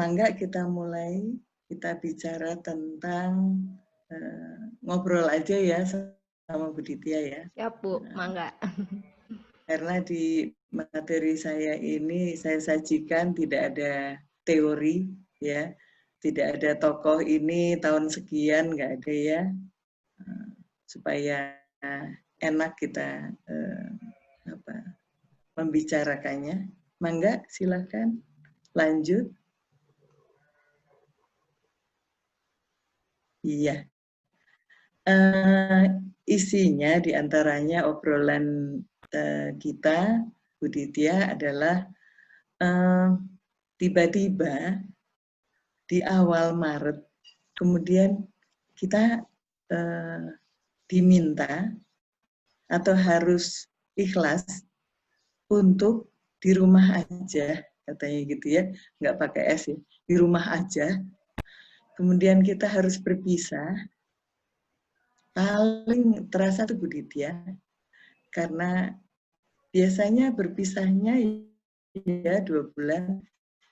mangga kita mulai, kita bicara tentang ngobrol aja ya sama Bu Ditya ya. Siap Bu, mangga. Karena di materi saya ini saya sajikan tidak ada teori ya, tidak ada tokoh ini tahun sekian, nggak ada ya, supaya enak kita membicarakannya. Mangga silakan lanjut. Iya. Isinya diantaranya obrolan kita, Bu Ditya, adalah tiba-tiba di awal Maret, kemudian kita diminta atau harus ikhlas untuk di rumah aja, katanya gitu ya, nggak pakai S ya, di rumah aja. Kemudian kita harus berpisah. Paling terasa tuh Bu Ditya, karena biasanya berpisahnya ya 2 bulan,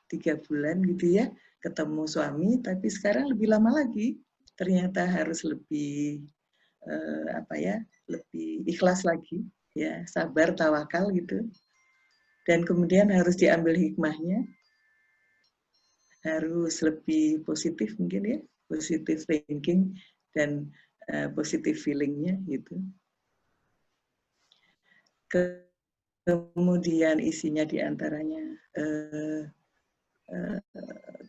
3 bulan gitu ya, ketemu suami, tapi sekarang lebih lama lagi. Ternyata harus lebih lebih ikhlas lagi, ya sabar, tawakal gitu. Dan kemudian harus diambil hikmahnya, harus lebih positif mungkin ya, positive thinking dan positive feelingnya gitu. Kemudian isinya diantaranya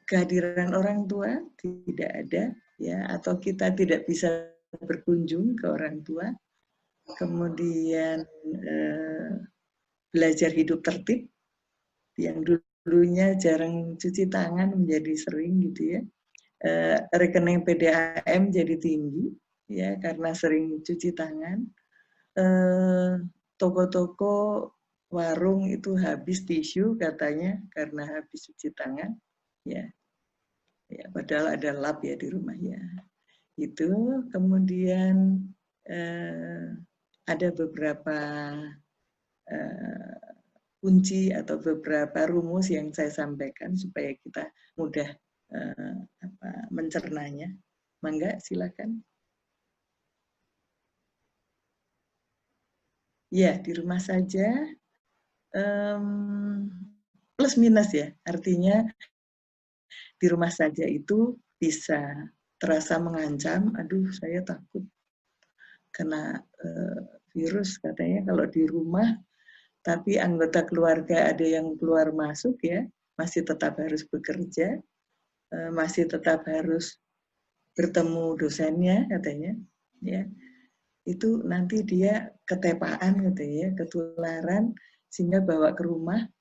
kehadiran orang tua tidak ada ya, atau kita tidak bisa berkunjung ke orang tua. Kemudian belajar hidup tertib, yang dulunya jarang cuci tangan menjadi sering gitu ya. Rekening PDAM jadi tinggi ya karena sering cuci tangan. Toko-toko, warung itu habis tisu katanya karena habis cuci tangan ya. Ya, padahal ada lab ya di rumah ya. Itu kemudian ada beberapa kunci atau beberapa rumus yang saya sampaikan supaya kita mudah mencernanya. Mangga, silakan. Ya, di rumah saja. Plus minus ya, artinya di rumah saja itu bisa terasa mengancam. Aduh, saya takut kena virus katanya kalau di rumah. Tapi anggota keluarga ada yang keluar masuk ya, masih tetap harus bekerja, masih tetap harus bertemu dosennya katanya, ya itu nanti dia ketepaan gitu ya, ketularan sehingga bawa ke rumah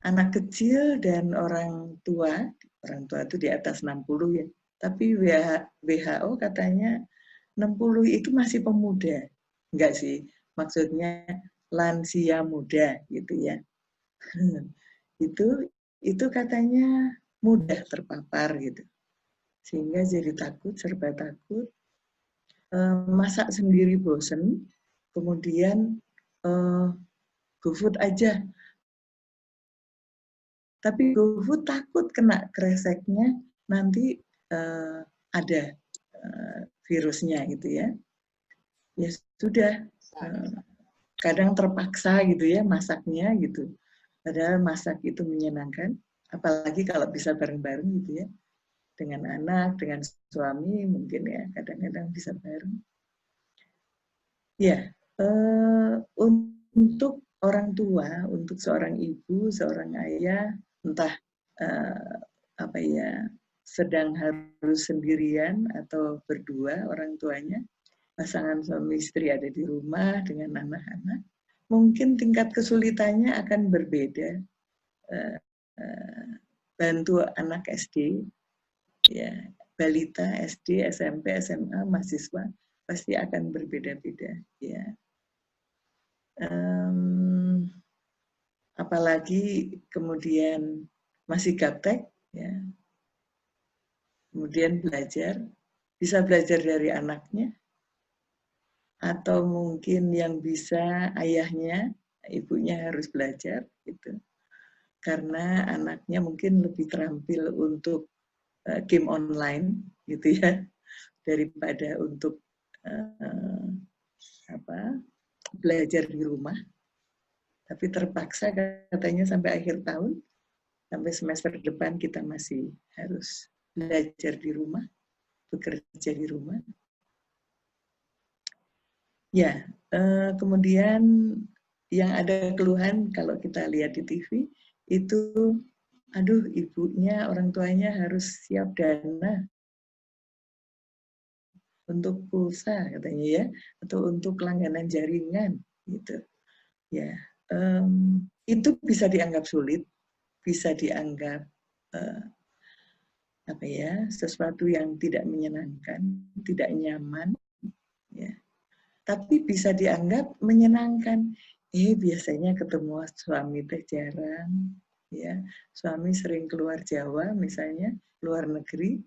anak kecil dan orang tua itu di atas 60 ya, tapi WHO katanya 60 itu masih pemuda, enggak sih, maksudnya lansia muda gitu ya. Itu katanya mudah terpapar gitu. Sehingga jadi takut, serba takut. Masak sendiri bosen, kemudian GoFood aja. Tapi GoFood takut kena kreseknya, nanti ada virusnya gitu ya. Ya sudah, kadang terpaksa gitu ya masaknya gitu. Padahal masak itu menyenangkan, apalagi kalau bisa bareng-bareng gitu ya. Dengan anak, dengan suami mungkin ya, kadang-kadang bisa bareng. Ya, untuk orang tua, untuk seorang ibu, seorang ayah, entah sedang harus sendirian atau berdua orang tuanya, pasangan suami istri ada di rumah dengan anak-anak, mungkin tingkat kesulitannya akan berbeda. Bantu anak SD, ya, balita, SD, SMP, SMA, mahasiswa pasti akan berbeda-beda, ya. Apalagi kemudian masih gaptek, ya. Kemudian bisa belajar dari anaknya, atau mungkin yang bisa ayahnya, ibunya harus belajar, gitu. Karena anaknya mungkin lebih terampil untuk game online gitu ya, daripada untuk belajar di rumah. Tapi terpaksa katanya sampai akhir tahun, sampai semester depan kita masih harus belajar di rumah, bekerja di rumah. Ya, kemudian yang ada keluhan kalau kita lihat di TV itu, aduh ibunya, orang tuanya harus siap dana untuk pulsa katanya ya, atau untuk langganan jaringan gitu. Ya, itu bisa dianggap sulit, bisa dianggap sesuatu yang tidak menyenangkan, tidak nyaman, ya. Tapi bisa dianggap menyenangkan. Biasanya ketemu suami teh jarang, ya. Suami sering keluar Jawa misalnya, luar negeri.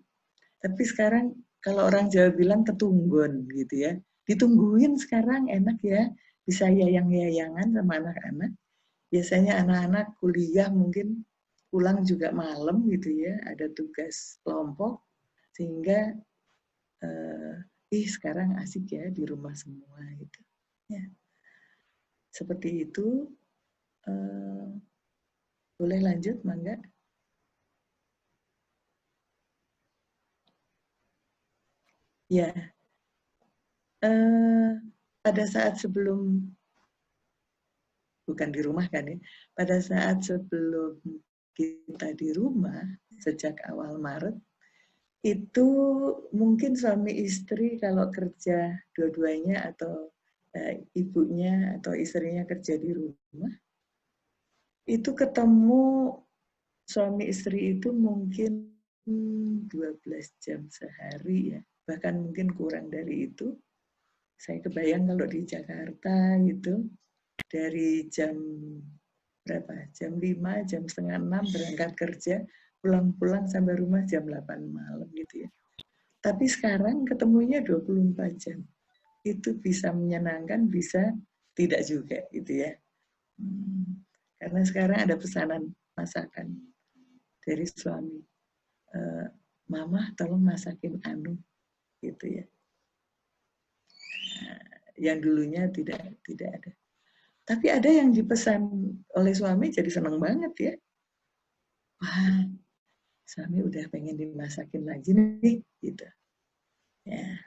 Tapi sekarang kalau orang Jawa bilang ketunggon gitu ya. Ditungguin sekarang enak ya, bisa yayang-yayangan sama anak-anak. Biasanya anak-anak kuliah mungkin pulang juga malam gitu ya, ada tugas kelompok, sehingga sekarang asik ya di rumah semua gitu. Ya. Seperti itu. Boleh lanjut, Mangga? Ya. Pada saat sebelum, bukan di rumah kan ya, pada saat sebelum kita di rumah, sejak awal Maret, itu mungkin suami istri kalau kerja dua-duanya atau ibunya atau istrinya kerja di rumah, itu ketemu suami istri itu mungkin 12 jam sehari ya, bahkan mungkin kurang dari itu. Saya kebayang kalau di Jakarta gitu, dari jam berapa? Jam 5, jam setengah 6 berangkat kerja, pulang-pulang sampai rumah jam 8 malam gitu ya. Tapi sekarang ketemunya 24 jam. Itu bisa menyenangkan, bisa tidak juga gitu ya. Karena sekarang ada pesanan masakan dari suami. Mama tolong masakin anu gitu ya. Yang dulunya tidak ada. Tapi ada yang dipesan oleh suami jadi senang banget ya. Wah, suami udah pengen dimasakin lagi nih gitu. Ya.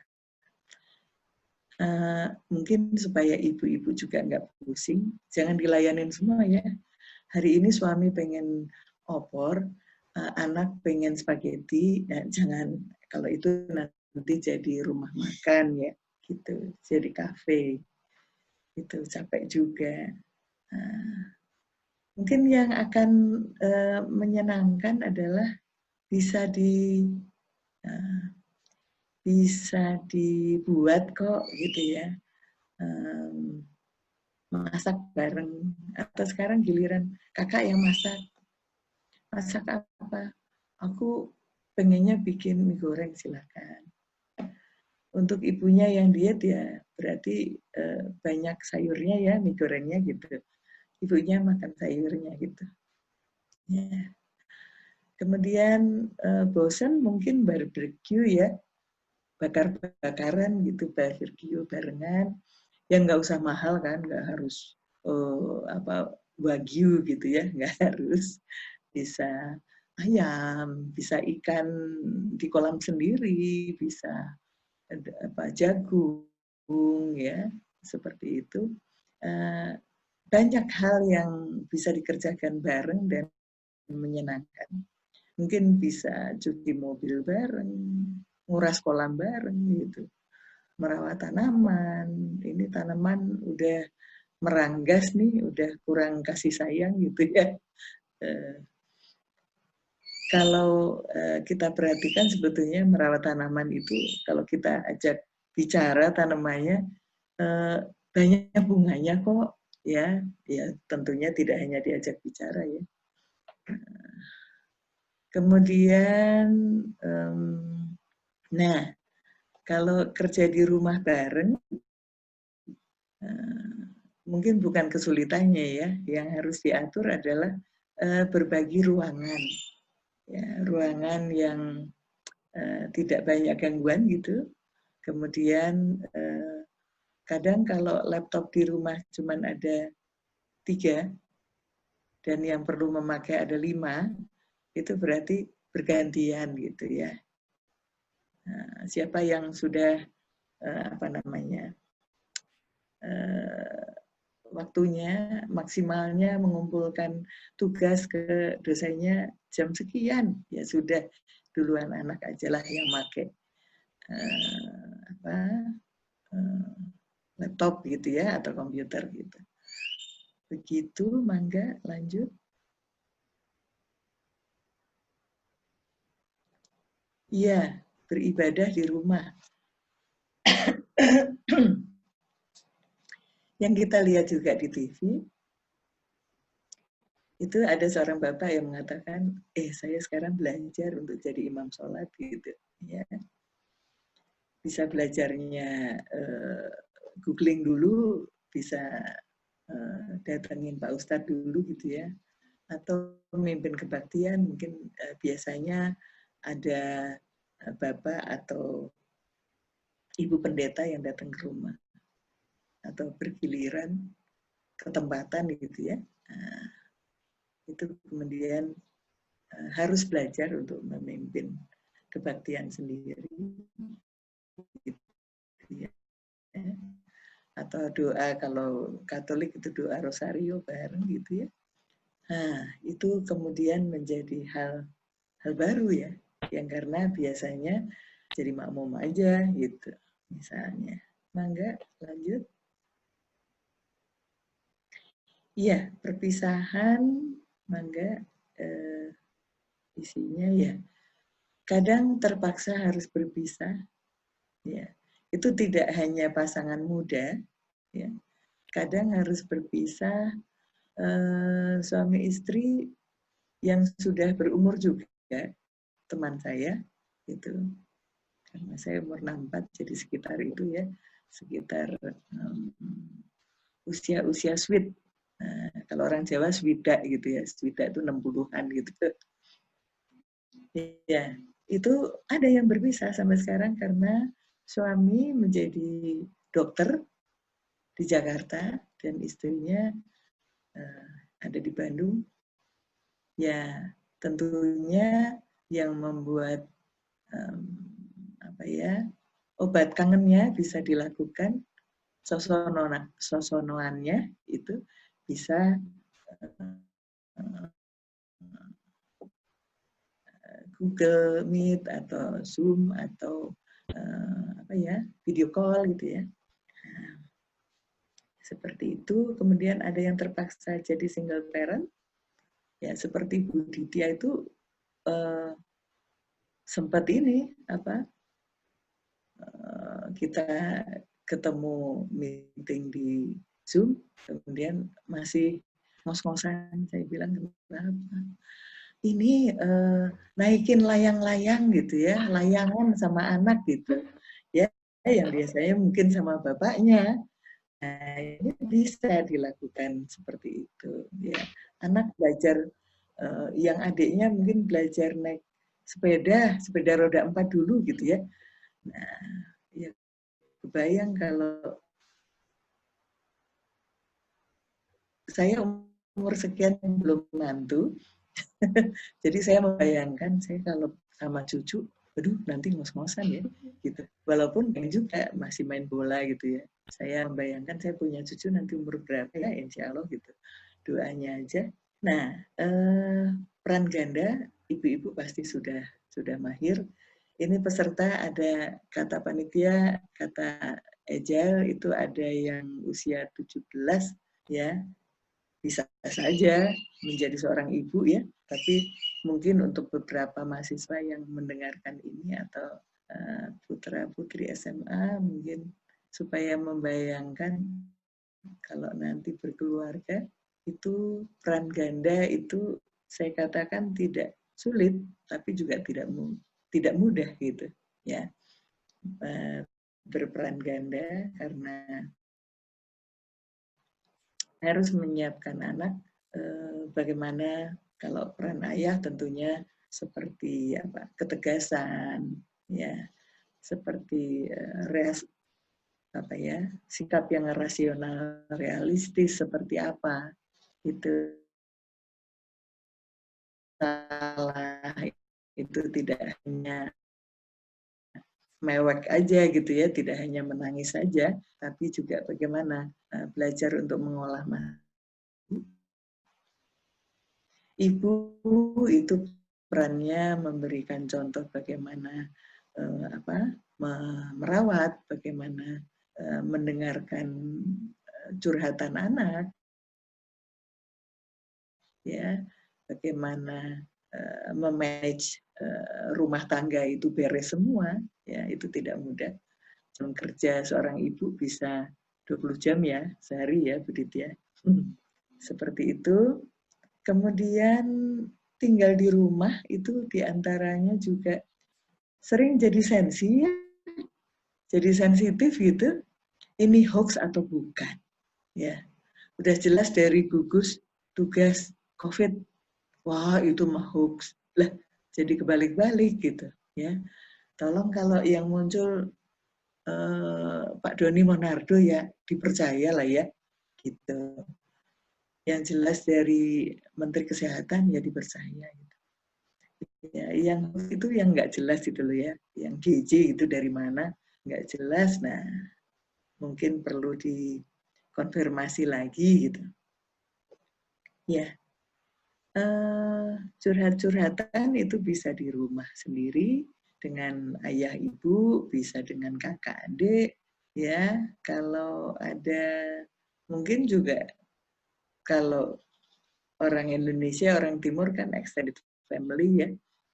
Mungkin supaya ibu-ibu juga nggak pusing, jangan dilayanin semua ya. Hari ini suami pengen opor, anak pengen spaghetti, jangan, kalau itu nanti jadi rumah makan ya, gitu, jadi kafe, itu capek juga. Mungkin yang akan menyenangkan adalah bisa dibuat kok gitu ya, masak bareng, atau sekarang giliran kakak yang masak apa? Aku pengennya bikin mie goreng, silakan. Untuk ibunya yang diet ya berarti banyak sayurnya ya mie gorengnya gitu. Ibunya makan sayurnya gitu. Ya. Kemudian bosan mungkin barbecue ya, bakar-bakaran gitu, barbecue barengan. Yang nggak usah mahal kan, nggak harus wagyu gitu ya, nggak harus. Bisa ayam, bisa ikan di kolam sendiri, bisa jagung ya, seperti itu. Banyak hal yang bisa dikerjakan bareng dan menyenangkan. Mungkin bisa cuci mobil bareng, nguras kolam bareng gitu, merawat tanaman. Ini tanaman udah meranggas nih, udah kurang kasih sayang gitu ya. Kalau kita perhatikan sebetulnya merawat tanaman itu, kalau kita ajak bicara tanamannya, banyak bunganya kok ya. Ya tentunya tidak hanya diajak bicara ya. Kemudian, nah kalau kerja di rumah bareng, mungkin bukan kesulitannya ya. Yang harus diatur adalah berbagi ruangan, ya, ruangan yang tidak banyak gangguan gitu. Kemudian kadang kalau laptop di rumah cuman ada 3 dan yang perlu memakai ada 5, itu berarti bergantian gitu ya. Nah, siapa yang sudah waktunya maksimalnya mengumpulkan tugas ke dosennya jam sekian, ya sudah duluan anak aja lah yang pakai laptop gitu ya atau komputer gitu. Begitu, Mangga, lanjut. Iya, beribadah di rumah. Yang kita lihat juga di TV, itu ada seorang bapak yang mengatakan, saya sekarang belajar untuk jadi imam sholat gitu. Ya. Bisa belajarnya googling dulu, bisa datangin Pak Ustadz dulu gitu ya. Atau memimpin kebaktian, mungkin biasanya ada bapak atau ibu pendeta yang datang ke rumah. Atau bergiliran ketempatan gitu ya. Nah, itu kemudian harus belajar untuk memimpin kebaktian sendiri. Gitu ya. Atau doa, kalau Katolik itu doa rosario bareng gitu ya. Nah, itu kemudian menjadi hal baru ya, yang karena biasanya jadi makmum aja gitu, misalnya. Mangga, lanjut. Iya, perpisahan, Mangga, isinya ya. Kadang terpaksa harus berpisah, ya. Itu tidak hanya pasangan muda, ya. Kadang harus berpisah suami istri yang sudah berumur juga, teman saya itu, karena saya umur 64, jadi sekitar itu ya, sekitar usia sweet. Nah, kalau orang Jawa swida gitu ya, swida itu 60-an gitu. Ya, itu ada yang berpisah sampai sekarang karena suami menjadi dokter di Jakarta dan istrinya ada di Bandung. Ya, tentunya yang membuat obat kangennya bisa dilakukan, sosonoannya itu bisa Google Meet atau Zoom atau video call gitu ya. Nah, seperti itu. Kemudian ada yang terpaksa jadi single parent, ya seperti Bu Didia itu sempat ini kita ketemu meeting di Zoom, kemudian masih ngos-ngosan. Saya bilang, kenapa? Ini naikin layang-layang gitu ya, layangan sama anak gitu. Ya, yang biasanya mungkin sama bapaknya. Nah, ini bisa dilakukan seperti itu. Ya, anak belajar, yang adiknya mungkin belajar naik sepeda roda 4 dulu gitu ya. Nah, ya kebayang kalau saya umur sekian belum mantu, jadi saya membayangkan saya kalau sama cucu, aduh nanti ngos-ngosan ya, gitu. Walaupun pengen juga masih main bola gitu ya. Saya membayangkan saya punya cucu nanti umur berapa ya, insya Allah gitu. Doanya aja. Nah, peran ganda, ibu-ibu pasti sudah mahir. Ini peserta ada kata panitia, kata Agile itu ada yang usia 17 ya, bisa saja menjadi seorang ibu ya, tapi mungkin untuk beberapa mahasiswa yang mendengarkan ini atau putra-putri SMA mungkin supaya membayangkan kalau nanti berkeluarga itu peran ganda itu saya katakan tidak sulit tapi juga tidak mudah gitu ya, berperan ganda karena harus menyiapkan anak. Bagaimana kalau peran ayah tentunya seperti apa, ketegasan, ya, seperti apa ya, sikap yang rasional, realistis seperti apa, itu salah, itu tidak hanya mewek aja gitu ya, tidak hanya menangis saja, tapi juga bagaimana belajar untuk mengolah ibu itu perannya memberikan contoh bagaimana merawat, bagaimana mendengarkan curhatan anak, ya, bagaimana memanage rumah tangga itu beres semua, ya itu tidak mudah. Jam kerja seorang ibu bisa 20 jam ya sehari ya, Bu Ditya. Seperti itu. Kemudian tinggal di rumah itu diantaranya juga sering jadi sensi ya, jadi sensitif gitu. Ini hoax atau bukan? Ya, udah jelas dari gugus tugas COVID. Wah itu mah hoax. Lah, jadi kebalik-balik gitu. Ya, tolong kalau yang muncul Pak Doni Monardo ya dipercaya lah ya, gitu. Yang jelas dari Menteri Kesehatan ya dipercaya. Gitu. Ya, yang itu yang nggak jelas itu loh ya, yang GJ itu dari mana nggak jelas. Nah, mungkin perlu dikonfirmasi lagi gitu. Ya, curhat-curhatan itu bisa di rumah sendiri dengan ayah ibu, bisa dengan kakak adik, ya. Kalau ada mungkin juga kalau orang Indonesia, orang Timur kan extended family ya.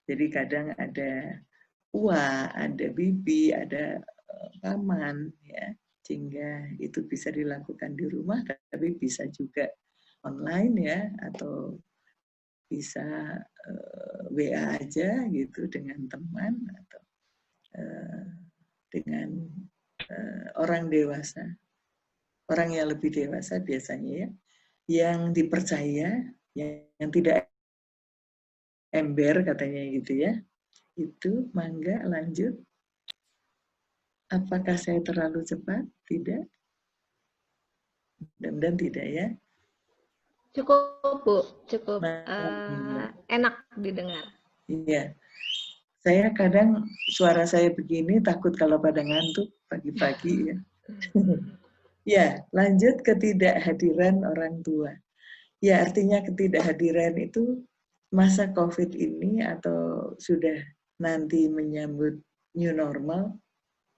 Jadi kadang ada ada bibi, ada paman, ya, sehingga itu bisa dilakukan di rumah, tapi bisa juga online ya, atau bisa WA aja gitu dengan teman atau dengan orang dewasa, orang yang lebih dewasa biasanya ya, yang dipercaya, yang tidak ember katanya gitu ya. Itu mangga lanjut. Apakah saya terlalu cepat? Tidak. Mudah-mudahan tidak ya. Cukup, Bu. Cukup Enak didengar. Iya. Saya kadang suara saya begini takut kalau pada ngantuk pagi-pagi ya. Ya, lanjut ketidakhadiran orang tua. Ya, artinya ketidakhadiran itu masa COVID ini atau sudah nanti menyambut new normal.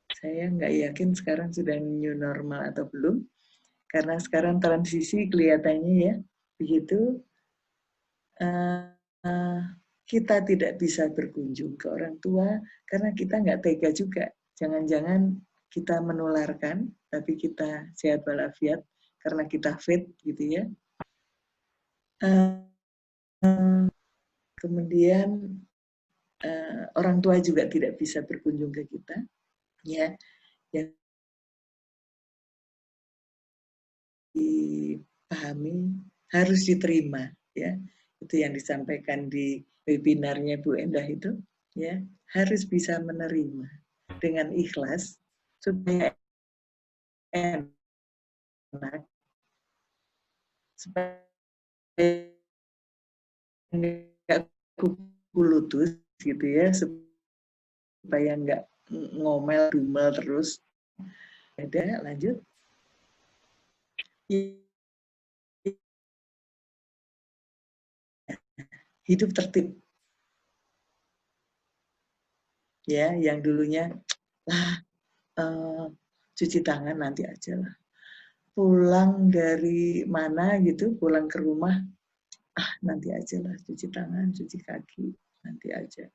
Saya nggak yakin sekarang sudah new normal atau belum. Karena sekarang transisi kelihatannya ya, begitu. Kita tidak bisa berkunjung ke orang tua karena kita nggak tega juga. Jangan-jangan kita menularkan, tapi kita sehat walafiat karena kita fit gitu ya. Kemudian orang tua juga tidak bisa berkunjung ke kita, ya. Yang dipahami harus diterima, ya. Itu yang disampaikan di webinarnya Bu Endah itu, ya, harus bisa menerima dengan ikhlas supaya enak, supaya nggak kuku lutut gitu ya, supaya nggak ngomel dumel terus. Ada lanjut. Hidup tertib. Ya, yang dulunya cuci tangan nanti aja lah. Pulang dari mana gitu, pulang ke rumah, nanti aja lah, cuci tangan, cuci kaki, nanti aja.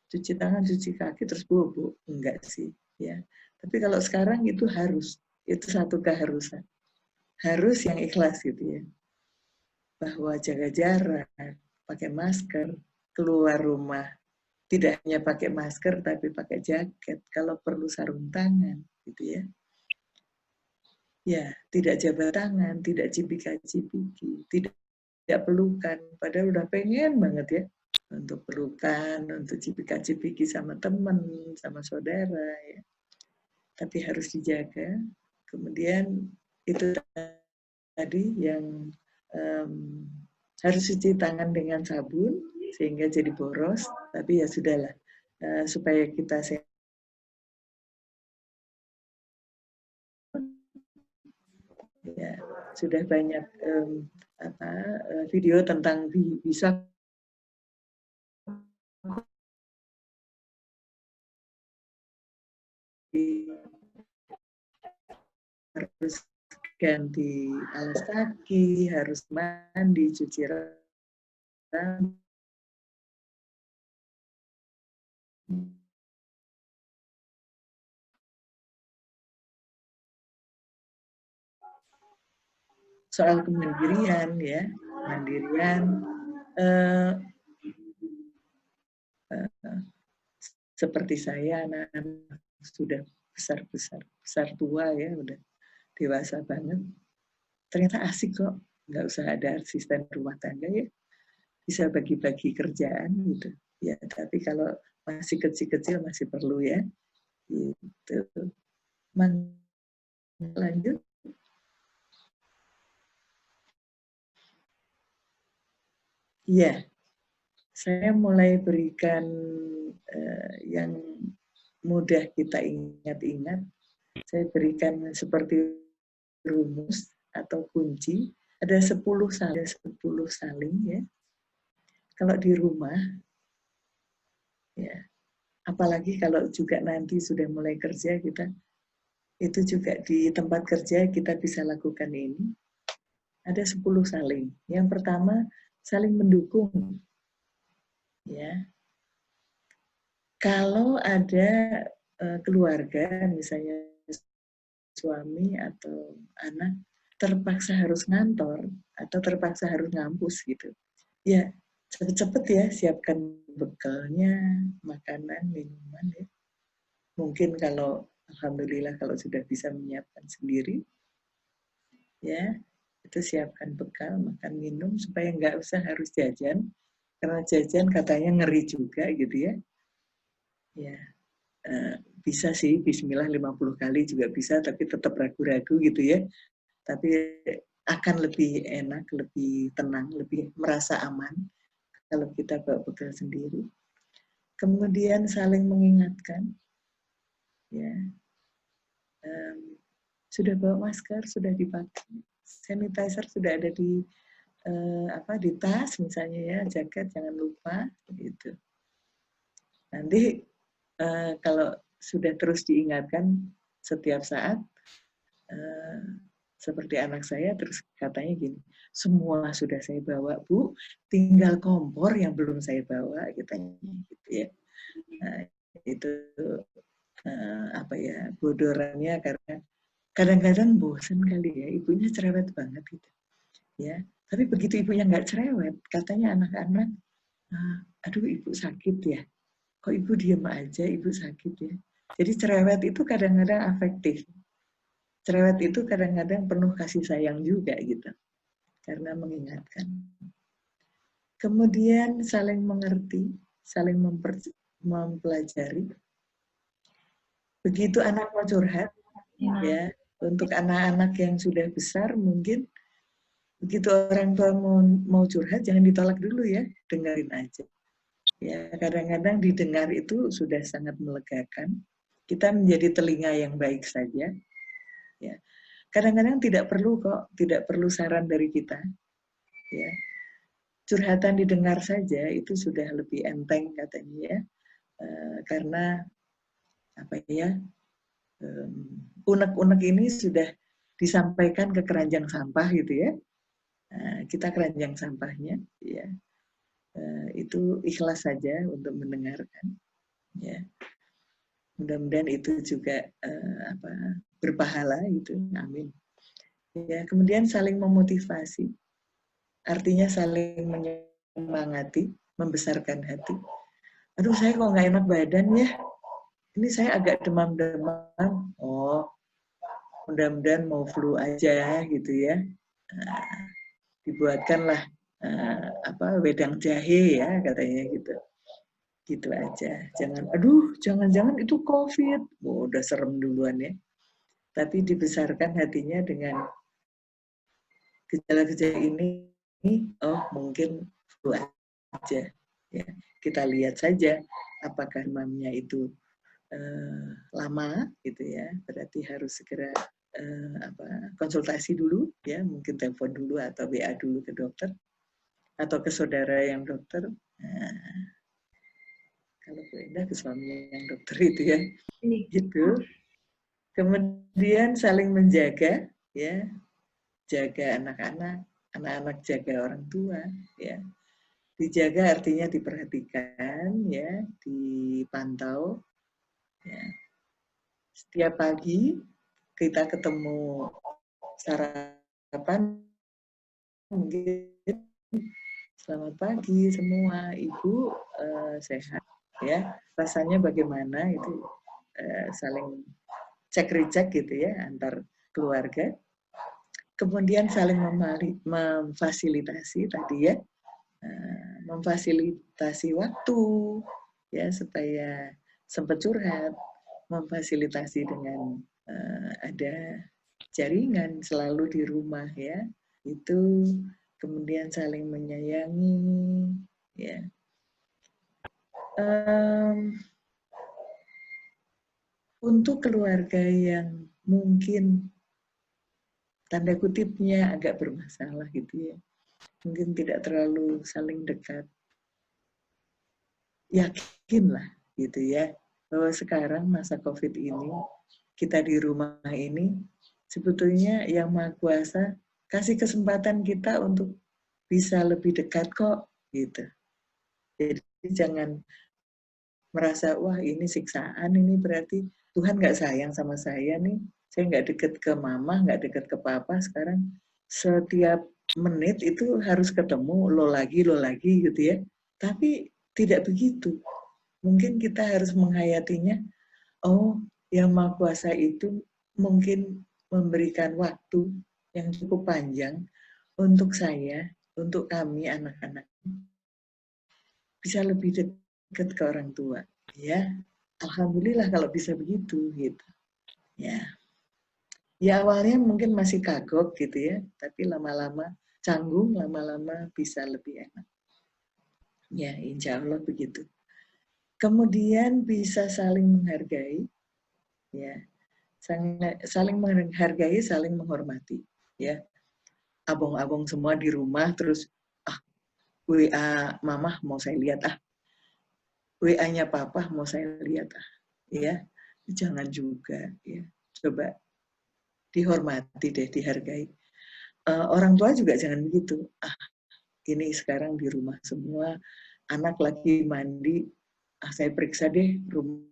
Cuci tangan, cuci kaki, terus bobo. Enggak sih, ya. Tapi kalau sekarang itu harus, itu satu keharusan. Harus yang ikhlas gitu ya. Bahwa jaga jarak, pakai masker, keluar rumah. Tidak hanya pakai masker, tapi pakai jaket. Kalau perlu sarung tangan, gitu ya. Ya, tidak jabat tangan, tidak cipika-cipiki, tidak pelukan. Padahal udah pengen banget ya. untuk pelukan, untuk cipika-cipiki sama teman, sama saudara, ya. Tapi harus dijaga. Kemudian itu tadi yang harus cuci tangan dengan sabun sehingga jadi boros. Tapi ya sudahlah, supaya kita sehat. Ya, sudah banyak video tentang bisa harus ganti alas kaki, harus mandi, cuci rambut. Soal kemandirian, ya, mandirian. Seperti saya, anak-anak sudah besar tua ya, udah dewasa banget. Ternyata asik kok, nggak usah ada asisten rumah tangga ya, bisa bagi-bagi kerjaan gitu. Ya, tapi kalau masih kecil-kecil masih perlu ya. Gitu. Lanjut. Iya, saya mulai berikan yang mudah kita ingat-ingat. Saya berikan seperti rumus atau kunci. Ada 10 saling ya. Kalau di rumah, ya, apalagi kalau juga nanti sudah mulai kerja kita, itu juga di tempat kerja kita bisa lakukan ini. Ada 10 saling. Yang pertama, saling mendukung. Ya. Kalau ada keluarga, misalnya suami atau anak, terpaksa harus ngantor atau terpaksa harus ngampus gitu. Ya, cepet-cepet ya siapkan bekalnya, makanan, minuman ya. Mungkin kalau alhamdulillah kalau sudah bisa menyiapkan sendiri, ya itu siapkan bekal, makan, minum supaya nggak usah harus jajan, karena jajan katanya ngeri juga gitu ya. Ya, bisa sih Bismillah 50 kali juga bisa, tapi tetap ragu-ragu gitu ya. Tapi akan lebih enak, lebih tenang, lebih merasa aman kalau kita bawa bekal sendiri. Kemudian saling mengingatkan, ya, sudah bawa masker, sudah dipakai, sanitizer sudah ada di di tas misalnya ya, jaket jangan lupa gitu. Nanti kalau sudah terus diingatkan setiap saat, seperti anak saya terus katanya gini, semua sudah saya bawa Bu, tinggal kompor yang belum saya bawa, katanya gitu ya. Nah, itu bodorannya karena kadang-kadang bosan kali ya, ibunya cerewet banget gitu ya. Tapi begitu ibunya nggak cerewet, katanya anak-anak, aduh ibu sakit ya, kok ibu diem aja, ibu sakit ya. Jadi cerewet itu kadang-kadang afektif. Cerewet itu kadang-kadang penuh kasih sayang juga gitu, karena mengingatkan. Kemudian saling mengerti, saling mempelajari. Begitu anak mau curhat, ya, untuk anak-anak yang sudah besar mungkin begitu orang tua mau curhat jangan ditolak dulu ya, dengerin aja. Ya, kadang-kadang didengar itu sudah sangat melegakan. Kita menjadi telinga yang baik saja. Ya, kadang-kadang tidak perlu saran dari kita. Ya, curhatan didengar saja itu sudah lebih enteng katanya ya, karena unek-unek ini sudah disampaikan ke keranjang sampah gitu ya. Kita keranjang sampahnya, ya, itu ikhlas saja untuk mendengarkan. Ya. Mudah-mudahan itu juga berpahala itu, amin. Ya, kemudian saling memotivasi, artinya saling menyemangati, membesarkan hati. Aduh saya kok nggak enak badan ya, ini saya agak demam-demam. Oh, mudah-mudahan mau flu aja gitu ya. Dibuatkanlah wedang jahe ya katanya gitu. Gitu aja. Jangan, aduh, jangan-jangan itu COVID. Oh, udah serem duluan ya. Tapi dibesarkan hatinya dengan gejala-gejala ini, oh mungkin flu aja. Ya, kita lihat saja apakah demamnya itu lama, gitu ya. Berarti harus segera konsultasi dulu, ya. Mungkin telepon dulu atau WA dulu ke dokter atau ke saudara yang dokter. Nah, kalau Bu Endah ke suami yang dokter itu ya, gitu. Kemudian saling menjaga, ya, jaga anak-anak, anak-anak jaga orang tua, ya. Dijaga artinya diperhatikan, ya, dipantau. Ya. Setiap pagi kita ketemu sarapan, mungkin selamat pagi semua, Ibu sehat, ya. Rasanya bagaimana itu saling cek recek gitu ya antar keluarga. Kemudian saling memfasilitasi tadi ya, memfasilitasi waktu ya supaya sempat curhat, memfasilitasi dengan ada jaringan selalu di rumah ya, itu. Kemudian saling menyayangi ya. Untuk keluarga yang mungkin tanda kutipnya agak bermasalah gitu ya, mungkin tidak terlalu saling dekat, yakinlah gitu ya, bahwa sekarang masa COVID ini, kita di rumah ini, sebetulnya Yang Maha Kuasa kasih kesempatan kita untuk bisa lebih dekat kok, gitu. Jadi jangan merasa, wah ini siksaan, ini berarti Tuhan nggak sayang sama saya nih, saya nggak deket ke mama, nggak deket ke papa, sekarang setiap menit itu harus ketemu, lo lagi gitu ya. Tapi tidak begitu. Mungkin kita harus menghayatinya, oh Yang Maha Kuasa itu mungkin memberikan waktu yang cukup panjang untuk saya, untuk kami anak-anak, bisa lebih dekat ke orang tua. Ya, alhamdulillah kalau bisa begitu gitu. Ya. Ya awalnya mungkin masih kagok gitu ya, tapi lama-lama canggung, lama-lama bisa lebih enak. Ya, insya Allah begitu. Kemudian bisa saling menghargai, ya, saling menghargai, saling menghormati, ya. Abong-abong semua di rumah, terus WA mama mau saya lihat WA-nya papa mau saya lihat ya, jangan juga ya. Coba dihormati deh, dihargai. Orang tua juga jangan begitu. Ini sekarang di rumah semua, anak lagi mandi, saya periksa deh rumah.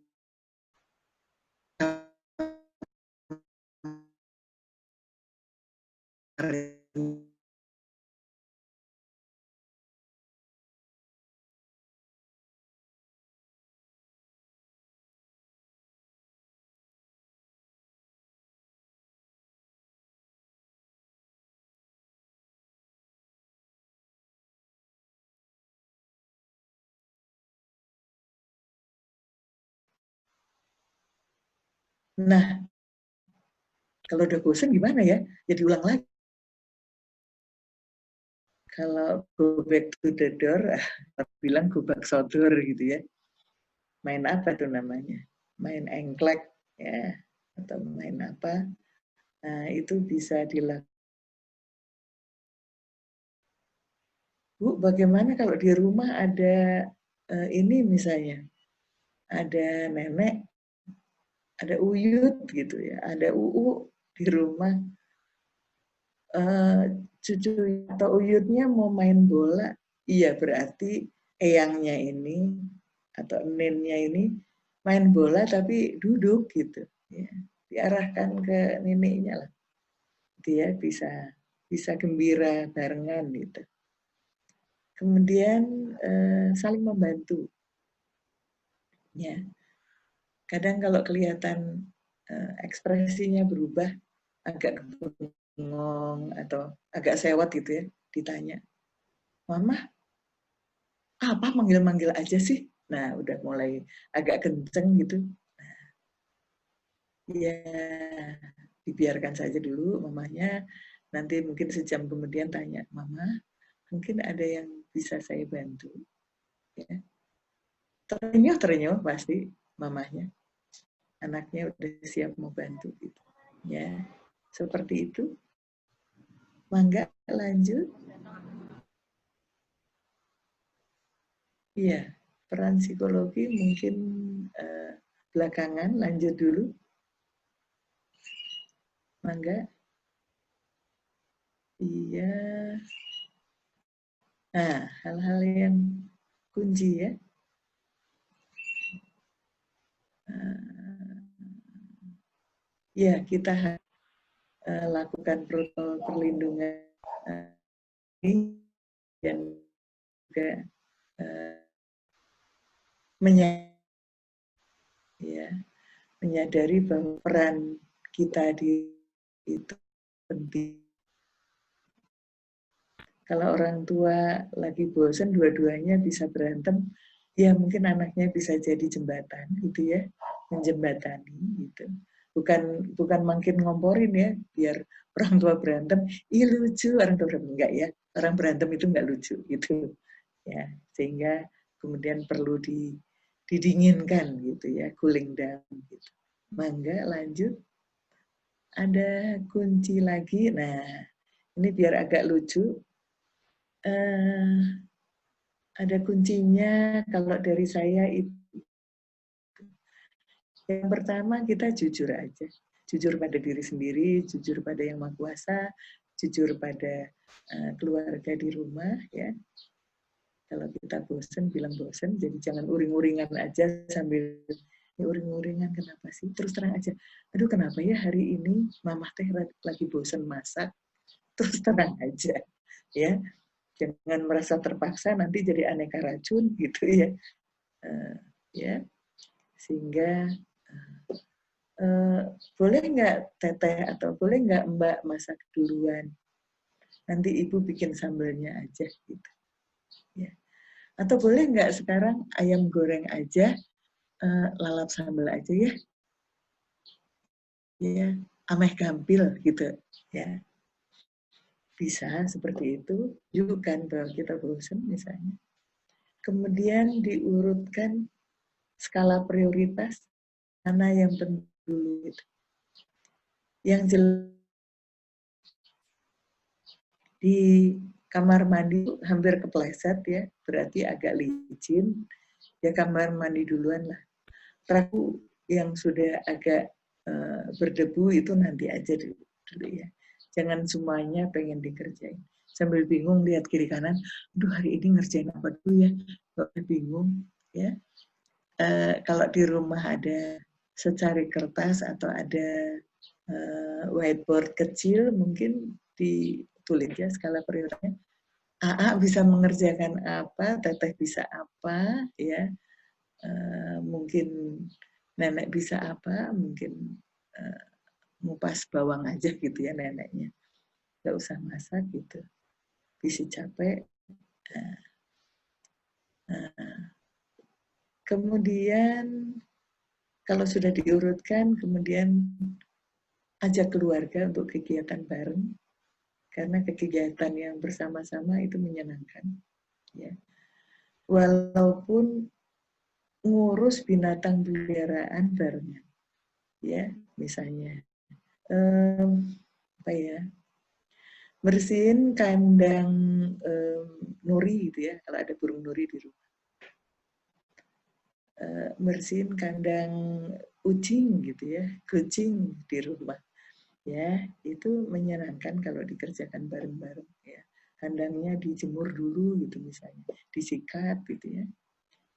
Nah, kalau udah bosan gimana ya? Jadi ulang lagi. Kalau go back to the door, bilang go back sodor gitu ya. Main apa tuh namanya? Main engklek ya, atau main apa? Nah, itu bisa dilakukan. Bu, bagaimana kalau di rumah ada ini misalnya, ada nenek, ada uyut gitu ya, ada di rumah, cucu atau uyutnya mau main bola, iya berarti eyangnya ini atau neneknya ini main bola tapi duduk gitu, ya. Diarahkan ke neneknya lah, dia bisa gembira barengan gitu. Kemudian saling membantu, ya. Kadang kalau kelihatan ekspresinya berubah, agak bengong atau agak sewot gitu ya, ditanya, Mama, apa manggil-manggil aja sih? Nah, udah mulai agak kenceng gitu. Nah, ya, dibiarkan saja dulu mamanya. Nanti mungkin sejam kemudian tanya, Mama, mungkin ada yang bisa saya bantu? Ya. Terenyuh pasti mamanya. Anaknya udah siap mau bantu gitu. Ya, seperti itu. Mangga lanjut. Iya, peran psikologi mungkin belakangan, lanjut dulu. Mangga. Iya. Nah, hal-hal yang kunci ya. Ya, kita lakukan protokol perlindungan ini dan juga menyadari bahwa peran kita di itu penting. Kalau orang tua lagi bosan, dua-duanya bisa berantem, ya mungkin anaknya bisa jadi jembatan gitu ya, menjembatani gitu. Bukan makin ngomporin ya, biar orang tua berantem, ih lucu, orang tua berantem enggak ya, orang berantem itu enggak lucu gitu ya, sehingga kemudian perlu didinginkan gitu ya, cooling down gitu. Mangga lanjut, ada kunci lagi, nah ini biar agak lucu. Ada kuncinya kalau dari saya itu. Yang pertama kita jujur aja. Jujur pada diri sendiri, jujur pada yang Maha Kuasa, jujur pada keluarga di rumah ya. Kalau kita bosen, bilang bosen, jadi jangan uring-uringan aja sambil uring-uringan kenapa sih? Terus terang aja, aduh kenapa ya hari ini Mama teh lagi bosen masak, terus terang aja ya. Jangan merasa terpaksa nanti jadi aneka racun gitu ya. Ya, sehingga boleh nggak teteh atau boleh nggak mbak masak duluan, nanti ibu bikin sambelnya aja gitu ya, atau boleh nggak sekarang ayam goreng aja, lalap sambel aja ya ameh gampil gitu ya, bisa seperti itu. Tunjukkan bahwa kita bosan misalnya, kemudian diurutkan skala prioritas mana yang penting dulu gitu. Yang jelas di kamar mandi hampir kepleset ya, berarti agak licin, ya kamar mandi duluan lah. Teraku yang sudah agak berdebu itu nanti aja dulu ya. Jangan semuanya pengen dikerjain. Sambil bingung lihat kiri kanan, aduh hari ini ngerjain apa dulu ya, kok bingung ya. Kalau di rumah ada secari kertas atau ada whiteboard kecil, mungkin ditulis ya skala prioritasnya. AA bisa mengerjakan apa, teteh bisa apa, ya. Mungkin nenek bisa apa, mungkin ngupas bawang aja gitu ya neneknya. Gak usah masak gitu. Bisa capek. Kemudian kalau sudah diurutkan, kemudian ajak keluarga untuk kegiatan bareng. Karena kegiatan yang bersama-sama itu menyenangkan. Ya. Walaupun ngurus binatang peliharaan barengan, ya misalnya apa ya, bersihin kandang nuri gitu ya, kalau ada burung nuri di rumah, bersihin kandang kucing gitu ya, kucing di rumah ya, itu menyenangkan kalau dikerjakan bareng-bareng ya. Kandangnya dijemur dulu gitu misalnya, disikat gitu ya.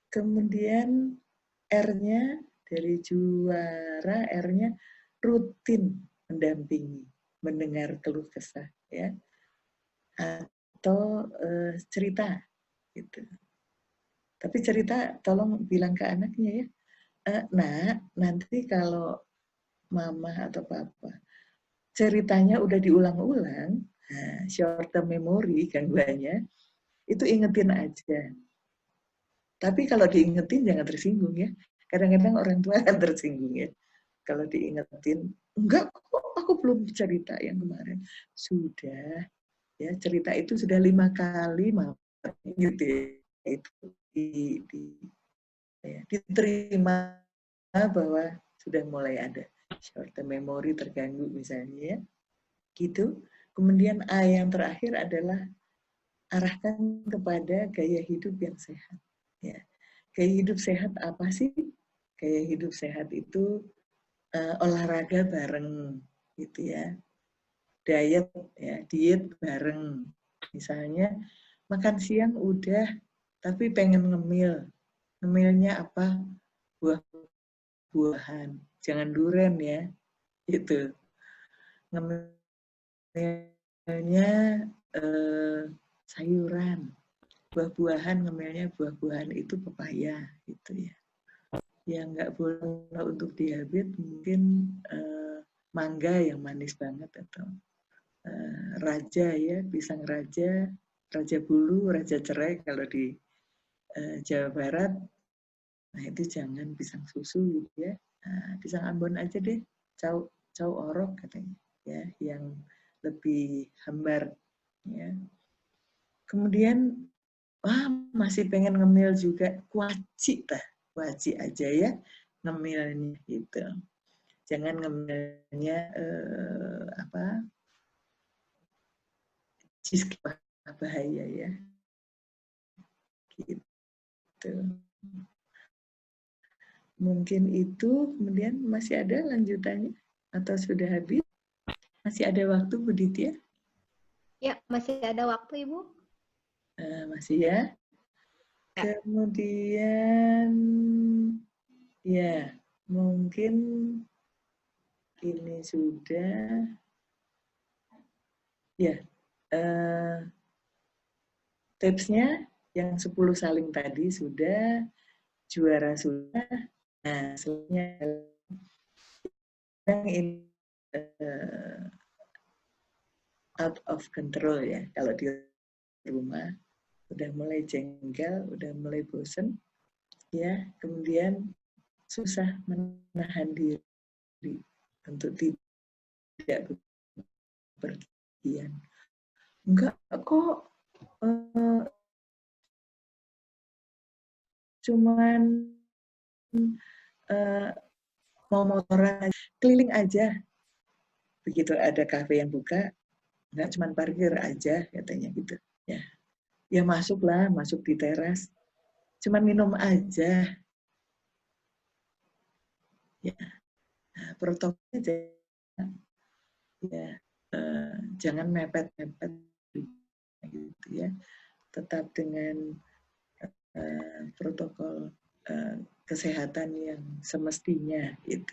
Kemudian R-nya dari juara, R-nya rutin mendampingi, mendengar keluh kesah ya, atau cerita gitu. Tapi cerita tolong bilang ke anaknya ya, nak nanti kalau mama atau papa ceritanya udah diulang-ulang, nah, short term memory gangguannya, itu ingetin aja. Tapi kalau diingetin jangan tersinggung ya. Kadang-kadang orang tua kan tersinggung ya. Kalau diingetin, enggak kok aku belum cerita yang kemarin. Sudah, ya cerita itu sudah 5 kali gitu ya. Itu diterima bahwa sudah mulai ada short term memory terganggu misalnya ya. Gitu. Kemudian A yang terakhir adalah arahkan kepada gaya hidup yang sehat. Ya. Gaya hidup sehat apa sih? Gaya hidup sehat itu olahraga bareng, gitu ya. Diet, ya, diet bareng. Misalnya makan siang udah, tapi pengen ngemil. Ngemilnya apa? Buah-buahan. Jangan duren ya, gitu. Ngemilnya sayuran. Buah-buahan, ngemilnya buah-buahan itu pepaya, gitu ya. Yang nggak boleh untuk diabetes mungkin mangga yang manis banget atau raja ya, pisang raja, raja bulu, raja cerai kalau di Jawa Barat. Nah itu jangan pisang susu gitu ya. Nah, pisang Ambon aja deh, cau orok katanya ya, yang lebih hambar ya. Kemudian masih pengen ngemil juga, kuaci aja ya ngemilnya gitu. Jangan ngemilnya cheesecake, bahaya ya. Gitu. Mungkin itu, kemudian masih ada lanjutannya atau sudah habis? Masih ada waktu Bu Ditya? Ya, masih ada waktu Ibu. Masih ya. Kemudian ya mungkin ini sudah ya tipsnya yang 10 saling tadi sudah, juara sudah. Nah, selanjutnya ini out of control ya. Kalau di rumah udah mulai jengkel, udah mulai bosen, ya, kemudian susah menahan diri untuk tidak bepergian. Enggak kok, cuman mau motoran keliling aja. Begitu ada kafe yang buka, enggak cuman parkir aja katanya gitu. Ya, ya masuklah, masuk di teras. Cuman minum aja. Ya, nah, protokolnya aja. Ya, jangan mepet-mepet gitu ya. Tetap dengan protokol kesehatan yang semestinya gitu.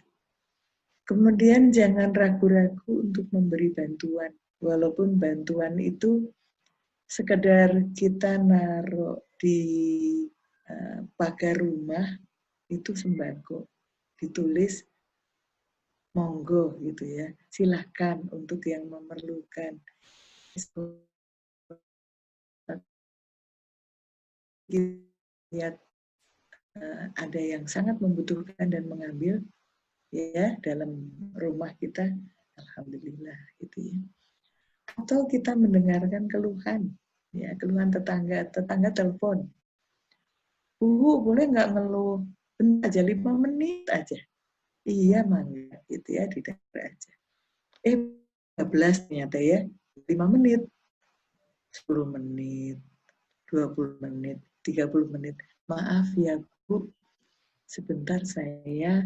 Kemudian jangan ragu-ragu untuk memberi bantuan, walaupun bantuan itu sekedar kita naruh di pagar rumah itu sembako, ditulis monggo gitu ya, silahkan untuk yang memerlukan. Lihat ada yang sangat membutuhkan dan mengambil ya dalam rumah kita, alhamdulillah gitu ya. Atau kita mendengarkan keluhan, ya keluhan tetangga telepon, Bu boleh nggak ngeluh bentar aja 5 menit aja, iya mangga gitu ya, didengar aja. 13 ternyata ya, 5 menit, 10 menit, 20 menit, 30 menit. Maaf ya Bu, sebentar saya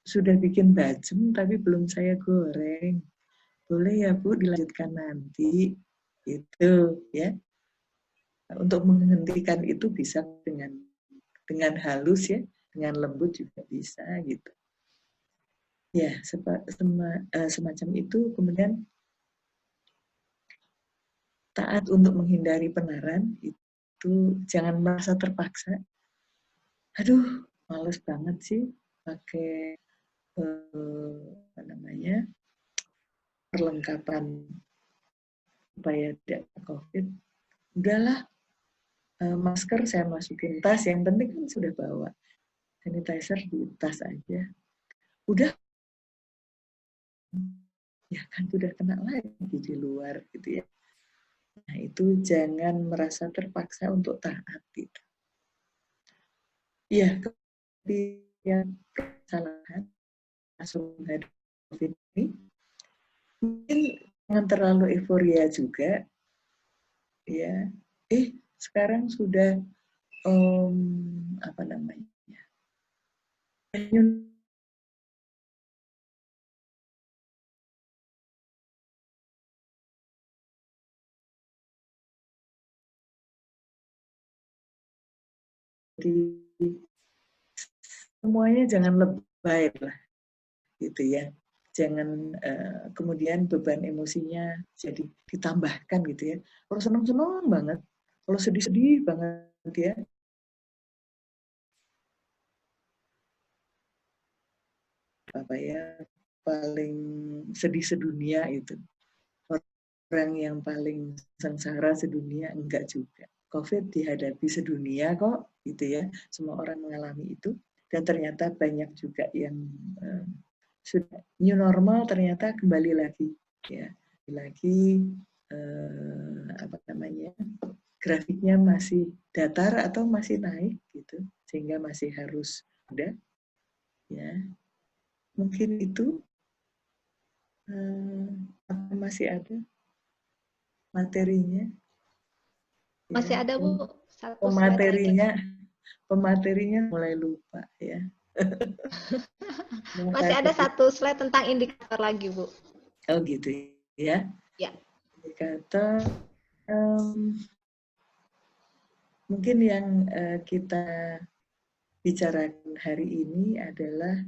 sudah bikin bacem tapi belum saya goreng. Boleh ya Bu dilanjutkan nanti. Itu ya. Untuk menghentikan itu bisa dengan halus ya, dengan lembut juga bisa gitu. Ya, semacam itu. Kemudian taat untuk menghindari penaran, itu jangan merasa terpaksa. Aduh, males banget sih pakai perlengkapan supaya tidak COVID. udahlah, masker saya masukin tas, yang penting kan sudah bawa sanitizer di tas aja. Udah, ya kan sudah kena lagi di luar gitu ya. Nah itu jangan merasa terpaksa untuk taat gitu. Ya, kemudian kesalahan masuk dari COVID ini, mungkin jangan terlalu euforia juga, ya. Sekarang sudah apa namanya? Jadi semuanya jangan lebay lah, gitu ya. Jangan kemudian beban emosinya jadi ditambahkan gitu ya. Kalau senang-senang banget, kalau sedih-sedih banget ya. Apa ya, paling sedih sedunia itu. Orang yang paling sengsara sedunia, enggak juga. COVID dihadapi sedunia kok, gitu ya. Semua orang mengalami itu. Dan ternyata banyak juga yang sudah new normal, ternyata kembali lagi. Ya, lagi apa namanya, grafiknya masih datar atau masih naik gitu, sehingga masih harus ada. Ya, mungkin itu masih ada materinya. Masih Ya, ada Bu, satu slide lagi. pematerinya mulai lupa ya. Masih ada satu slide tentang indikator lagi Bu. Oh gitu ya. Ya. Indikator mungkin yang kita bicarakan hari ini adalah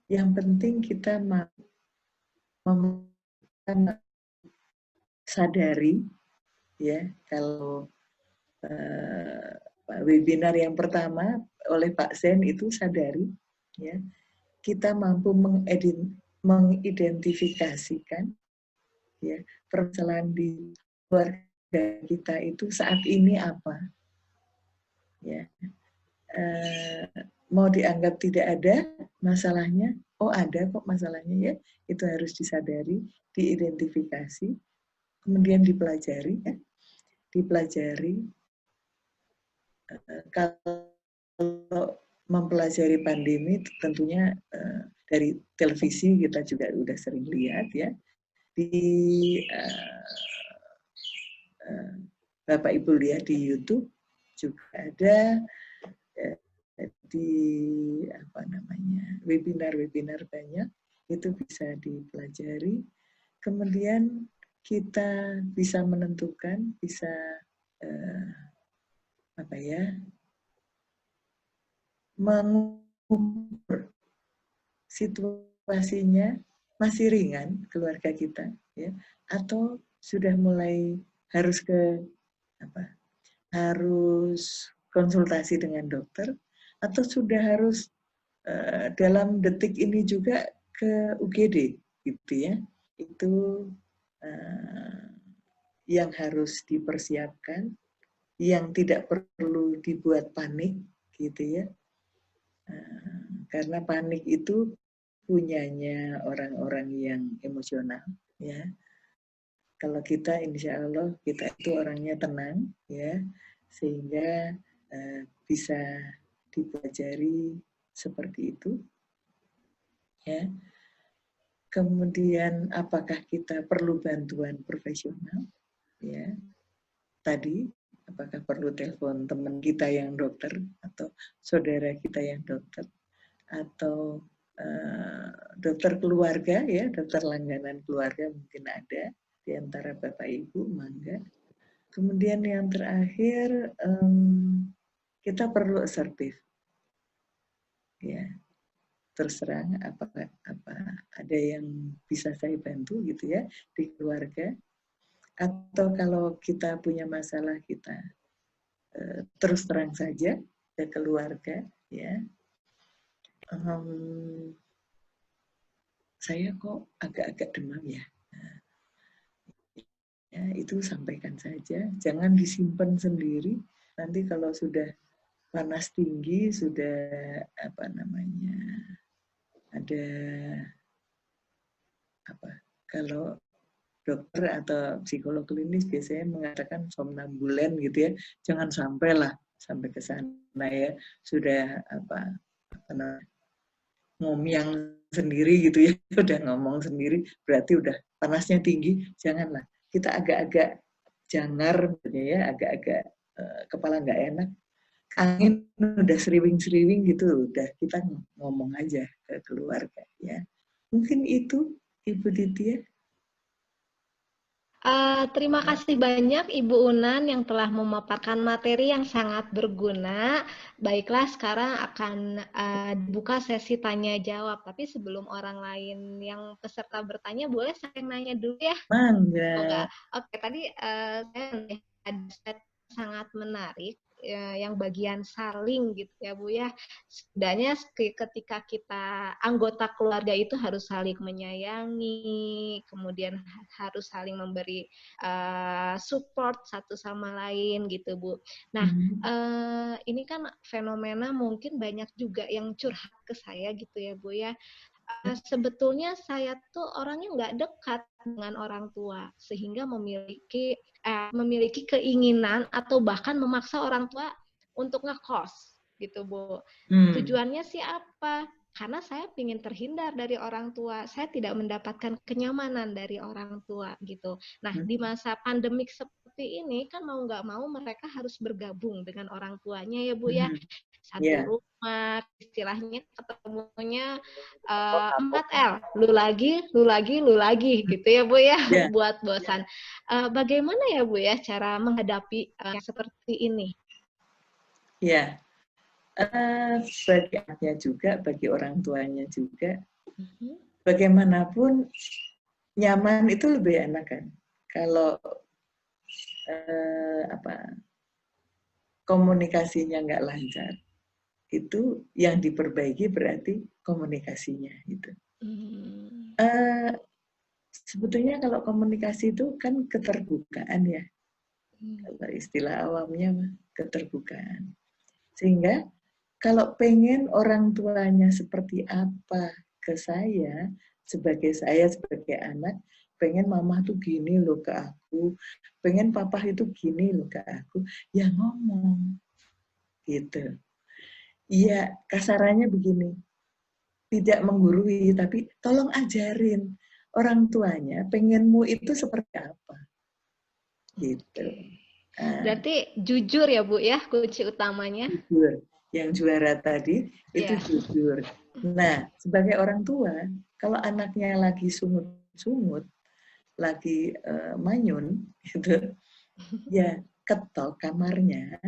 yang penting kita sadari ya, kalau webinar yang pertama oleh Pak Zen itu sadari ya, kita mampu mengidentifikasikan ya permasalahan di keluarga kita itu saat ini apa ya. Mau dianggap tidak ada masalahnya, oh ada kok masalahnya ya, itu harus disadari, diidentifikasi, kemudian dipelajari ya. Kalau mempelajari pandemi tentunya dari televisi kita juga udah sering lihat ya, di Bapak Ibu lihat di YouTube juga ada di apa namanya, webinar banyak, itu bisa dipelajari. Kemudian kita bisa menentukan, bisa apa ya, mengukur situasinya masih ringan keluarga kita ya, atau sudah mulai harus harus konsultasi dengan dokter, atau sudah harus dalam detik ini juga ke UGD gitu ya. Itu yang harus dipersiapkan, yang tidak perlu dibuat panik gitu ya. Karena panik itu punyanya orang-orang yang emosional ya. Kalau kita insya Allah kita itu orangnya tenang ya, sehingga bisa dipelajari seperti itu ya. Kemudian apakah kita perlu bantuan profesional ya, tadi apakah perlu telepon teman kita yang dokter atau saudara kita yang dokter, atau dokter keluarga ya, dokter langganan keluarga mungkin ada di antara Bapak Ibu, mangga. Kemudian yang terakhir kita perlu asertif ya, terserang apa ada yang bisa saya bantu gitu ya di keluarga, atau kalau kita punya masalah kita terus terang saja ke keluarga ya. Saya kok agak-agak demam ya. Ya, itu sampaikan saja, jangan disimpan sendiri. Nanti kalau sudah panas tinggi, sudah ada kalau dokter atau psikolog klinis biasanya mengatakan somnambulan gitu ya, jangan sampailah sampai ke sana ya, sudah ngomong sendiri gitu ya, udah ngomong sendiri berarti udah panasnya tinggi, janganlah. Kita agak-agak jangar ya, agak-agak kepala nggak enak, angin udah seriwing-seriwing gitu, udah kita ngomong aja ke keluarga ya. Mungkin itu Ibu Ditya. Terima kasih banyak Ibu Unan yang telah memaparkan materi yang sangat berguna. Baiklah, sekarang akan dibuka sesi tanya jawab. Tapi sebelum orang lain yang peserta bertanya, boleh saya nanya dulu ya? Mangga. Oke, tadi saya ada sangat menarik yang bagian saling gitu ya Bu ya. Setidaknya ketika kita anggota keluarga itu harus saling menyayangi, kemudian harus saling memberi support satu sama lain gitu Bu. Nah ini kan fenomena mungkin banyak juga yang curhat ke saya gitu ya Bu ya. Sebetulnya saya tuh orangnya nggak dekat dengan orang tua, sehingga memiliki keinginan atau bahkan memaksa orang tua untuk ngekos, gitu Bu. Tujuannya sih apa? Karena saya ingin terhindar dari orang tua, saya tidak mendapatkan kenyamanan dari orang tua, gitu. Nah, di masa pandemik seperti ini, kan mau nggak mau mereka harus bergabung dengan orang tuanya ya Bu ya. Satu rumah, istilahnya ketemunya 4L, lu lagi gitu ya Bu ya, buat bosan. Bagaimana ya Bu ya cara menghadapi seperti ini? Ya, bagi anaknya juga, bagi orang tuanya juga, bagaimanapun nyaman itu lebih enak kan. Kalau komunikasinya nggak lancar, itu yang diperbaiki berarti komunikasinya gitu. Sebetulnya kalau komunikasi itu kan keterbukaan ya. Kalau istilah awamnya keterbukaan. Sehingga kalau pengen orang tuanya seperti apa ke saya sebagai anak, pengen mama tuh gini loh ke aku, pengen papa itu gini loh ke aku, ya ngomong gitu. Iya, kasarannya begini, tidak menggurui, tapi tolong ajarin orang tuanya pengenmu itu seperti apa. Gitu. Berarti jujur ya Bu ya, kunci utamanya. Jujur. Yang juara tadi itu jujur. Nah, sebagai orang tua, kalau anaknya lagi sungut-sungut, lagi manyun, gitu, ya ketok kamarnya,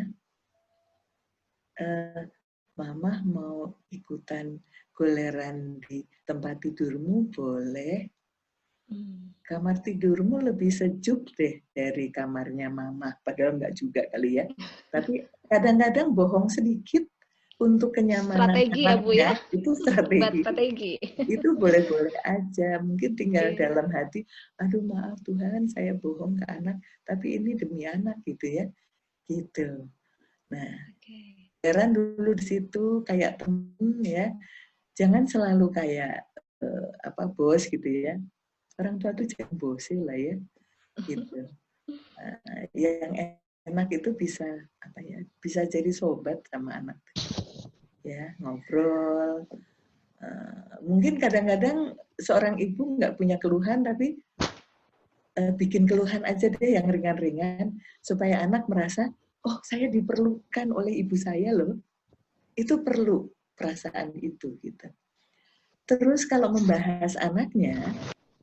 mama mau ikutan goleran di tempat tidurmu, boleh. Kamar tidurmu lebih sejuk deh dari kamarnya mama. Padahal enggak juga kali ya. Tapi kadang-kadang bohong sedikit untuk kenyamanan strategi anaknya, ya Bu ya? itu strategi. Strategi. Itu boleh-boleh aja. Mungkin tinggal dalam hati, aduh maaf Tuhan saya bohong ke anak, tapi ini demi anak gitu ya. Gitu. Nah, heran dulu di situ kayak temen ya. Jangan selalu kayak bos gitu ya. Orang tua tuh jangan bosi lah ya. Gitu. Yang enak itu bisa jadi sobat sama anak ya, ngobrol. Mungkin kadang-kadang seorang ibu nggak punya keluhan tapi bikin keluhan aja deh yang ringan-ringan supaya anak merasa oh saya diperlukan oleh ibu saya loh. Itu perlu perasaan itu gitu. Terus kalau membahas anaknya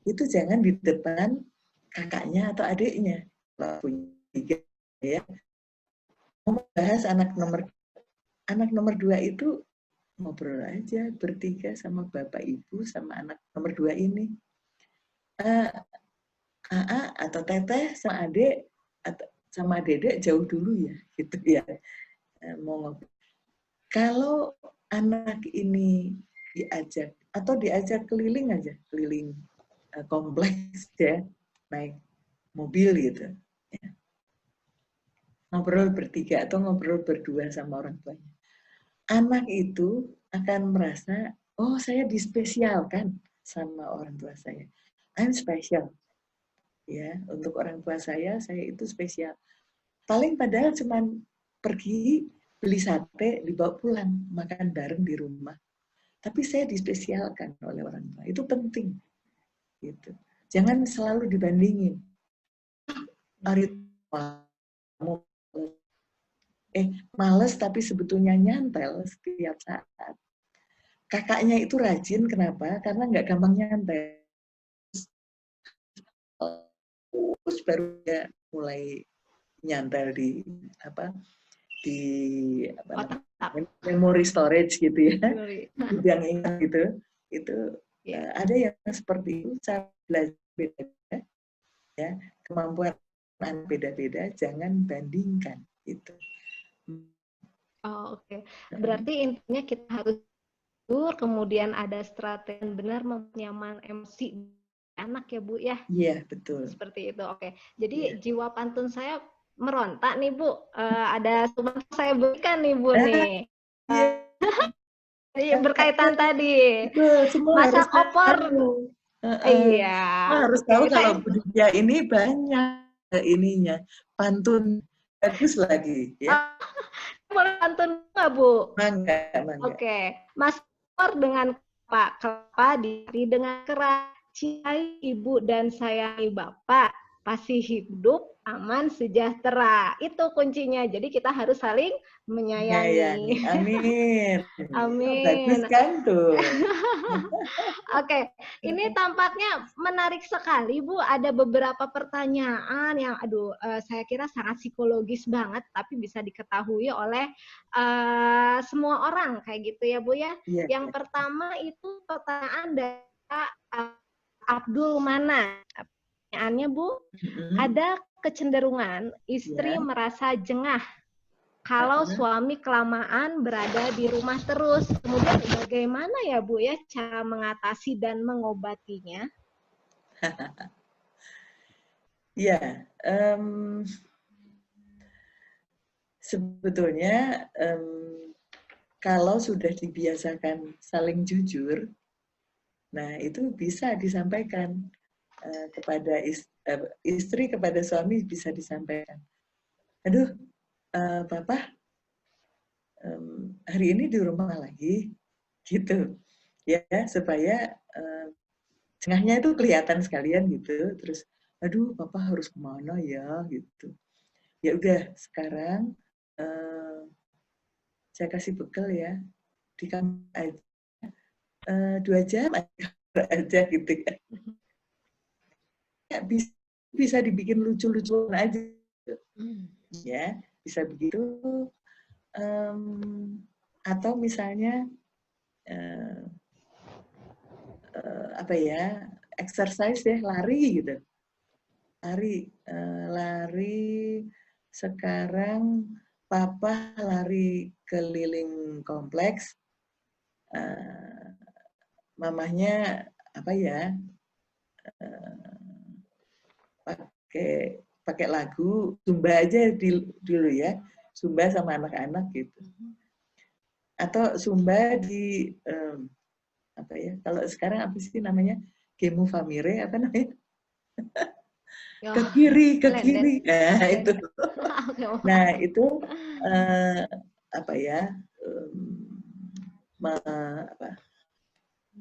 itu jangan di depan kakaknya atau adiknya. Kalau punya ya. Membahas anak nomor 2 itu ngobrol aja bertiga sama bapak ibu sama anak nomor 2 ini. AA atau teteh sama adik atau sama dedek jauh dulu ya gitu ya. Mau ngobrol. Kalau anak ini diajak keliling aja, keliling kompleks ya, naik mobil gitu. Ya. Ngobrol bertiga atau ngobrol berdua sama orang tuanya. Anak itu akan merasa, oh saya dispesialkan sama orang tua saya. I'm special. Ya, untuk orang tua saya itu spesial. Paling padahal cuman pergi beli sate, dibawa pulang, makan bareng di rumah. Tapi saya dispesialkan oleh orang tua. Itu penting. Gitu. Jangan selalu dibandingin. Hari kamu males tapi sebetulnya nyantel setiap saat. Kakaknya itu rajin, kenapa? Karena nggak gampang nyantel. Terus baru dia mulai nyantel di memory storage gitu ya, yang ingat gitu. Itu ada yang seperti itu, cara belajar beda, ya, kemampuan beda-beda, jangan bandingkan itu. Oh, oke. Berarti intinya kita harus kemudian ada strategi benar menyaman emosi anak ya Bu ya? Iya, betul. Seperti itu, oke. Jadi jiwa pantun saya merontak nih Bu. Ada sumber saya berikan nih Bu nih. Berkaitan tadi. Semua masak harus opor. Iya. Harus tahu kalau budaya ini banyak ininya. Pantun bagus lagi ya. Boleh pantun nggak Bu? Mangga. Oke. Masak opor dengan kelapa diari dengan keras. Cintai ibu dan sayangi bapak, pasti hidup aman sejahtera. Itu kuncinya. Jadi kita harus saling menyayangi. Amin. Amin. Bagus kan tuh. Oke, ini tampaknya menarik sekali Bu. Ada beberapa pertanyaan yang, saya kira sangat psikologis banget, tapi bisa diketahui oleh semua orang kayak gitu ya Bu ya. Yang pertama itu pertanyaan dari Abdul Mana. Pertanyaannya Bu, ada kecenderungan istri merasa jengah kalau suami kelamaan berada di rumah terus. Kemudian bagaimana ya Bu ya cara mengatasi dan mengobatinya? Ya, sebetulnya kalau sudah dibiasakan saling jujur, nah itu bisa disampaikan kepada istri kepada suami, bisa disampaikan. Aduh, Papa hari ini di rumah lagi, gitu ya, supaya jengahnya itu kelihatan sekalian gitu. Terus, aduh, Papa harus kemana ya, gitu. Ya udah, sekarang saya kasih bekal ya, di kamar aja 2 jam aja gitu ya. Bisa dibikin lucu-lucuan aja, ya, bisa begitu. Atau misalnya exercise deh, lari gitu, lari sekarang Papa lari keliling kompleks, mamahnya pakai lagu Zumba aja dulu ya, Zumba sama anak-anak gitu. Atau Zumba di kalau sekarang apa sih namanya, Gemu Famire apa namanya, ke kiri, nah itu. Nah itu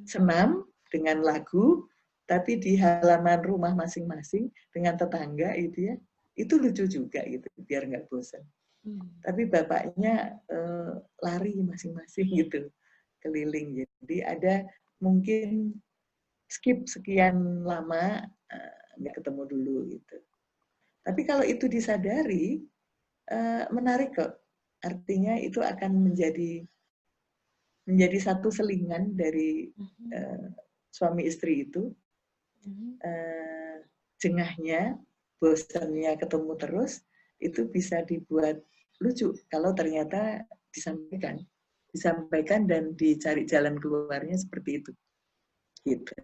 senam dengan lagu, tapi di halaman rumah masing-masing dengan tetangga itu ya, itu lucu juga gitu, biar nggak bosan. Tapi bapaknya lari masing-masing gitu, keliling. Jadi ada mungkin skip sekian lama nggak ketemu dulu gitu. Tapi kalau itu disadari, menarik kok. Artinya itu akan menjadi satu selingan dari suami istri itu. Jengahnya, bosannya ketemu terus, itu bisa dibuat lucu kalau ternyata disampaikan dan dicari jalan keluarnya seperti itu. Gitu.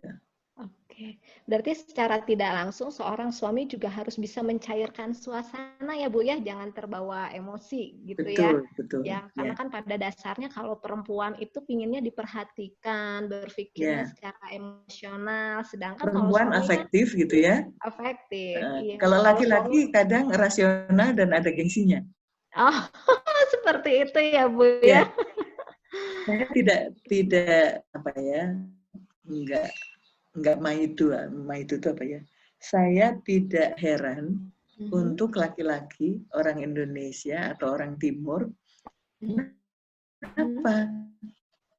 Oke, berarti secara tidak langsung seorang suami juga harus bisa mencairkan suasana ya Bu ya, jangan terbawa emosi gitu ya. Betul, betul. Ya, karena Ya, kan pada dasarnya kalau perempuan itu pinginnya diperhatikan, berpikirnya ya. secara emosional, sedangkan kalau Perempuan suami kan afektif gitu ya. afektif. Iya, Kalau kalau suami laki-laki kadang rasional dan ada gengsinya. oh seperti itu ya Bu ya. Ya, saya tidak apa ya, enggak maitu itu apa ya? Saya tidak heran Mhm, untuk laki-laki orang Indonesia atau orang Timur. mhm, Kenapa?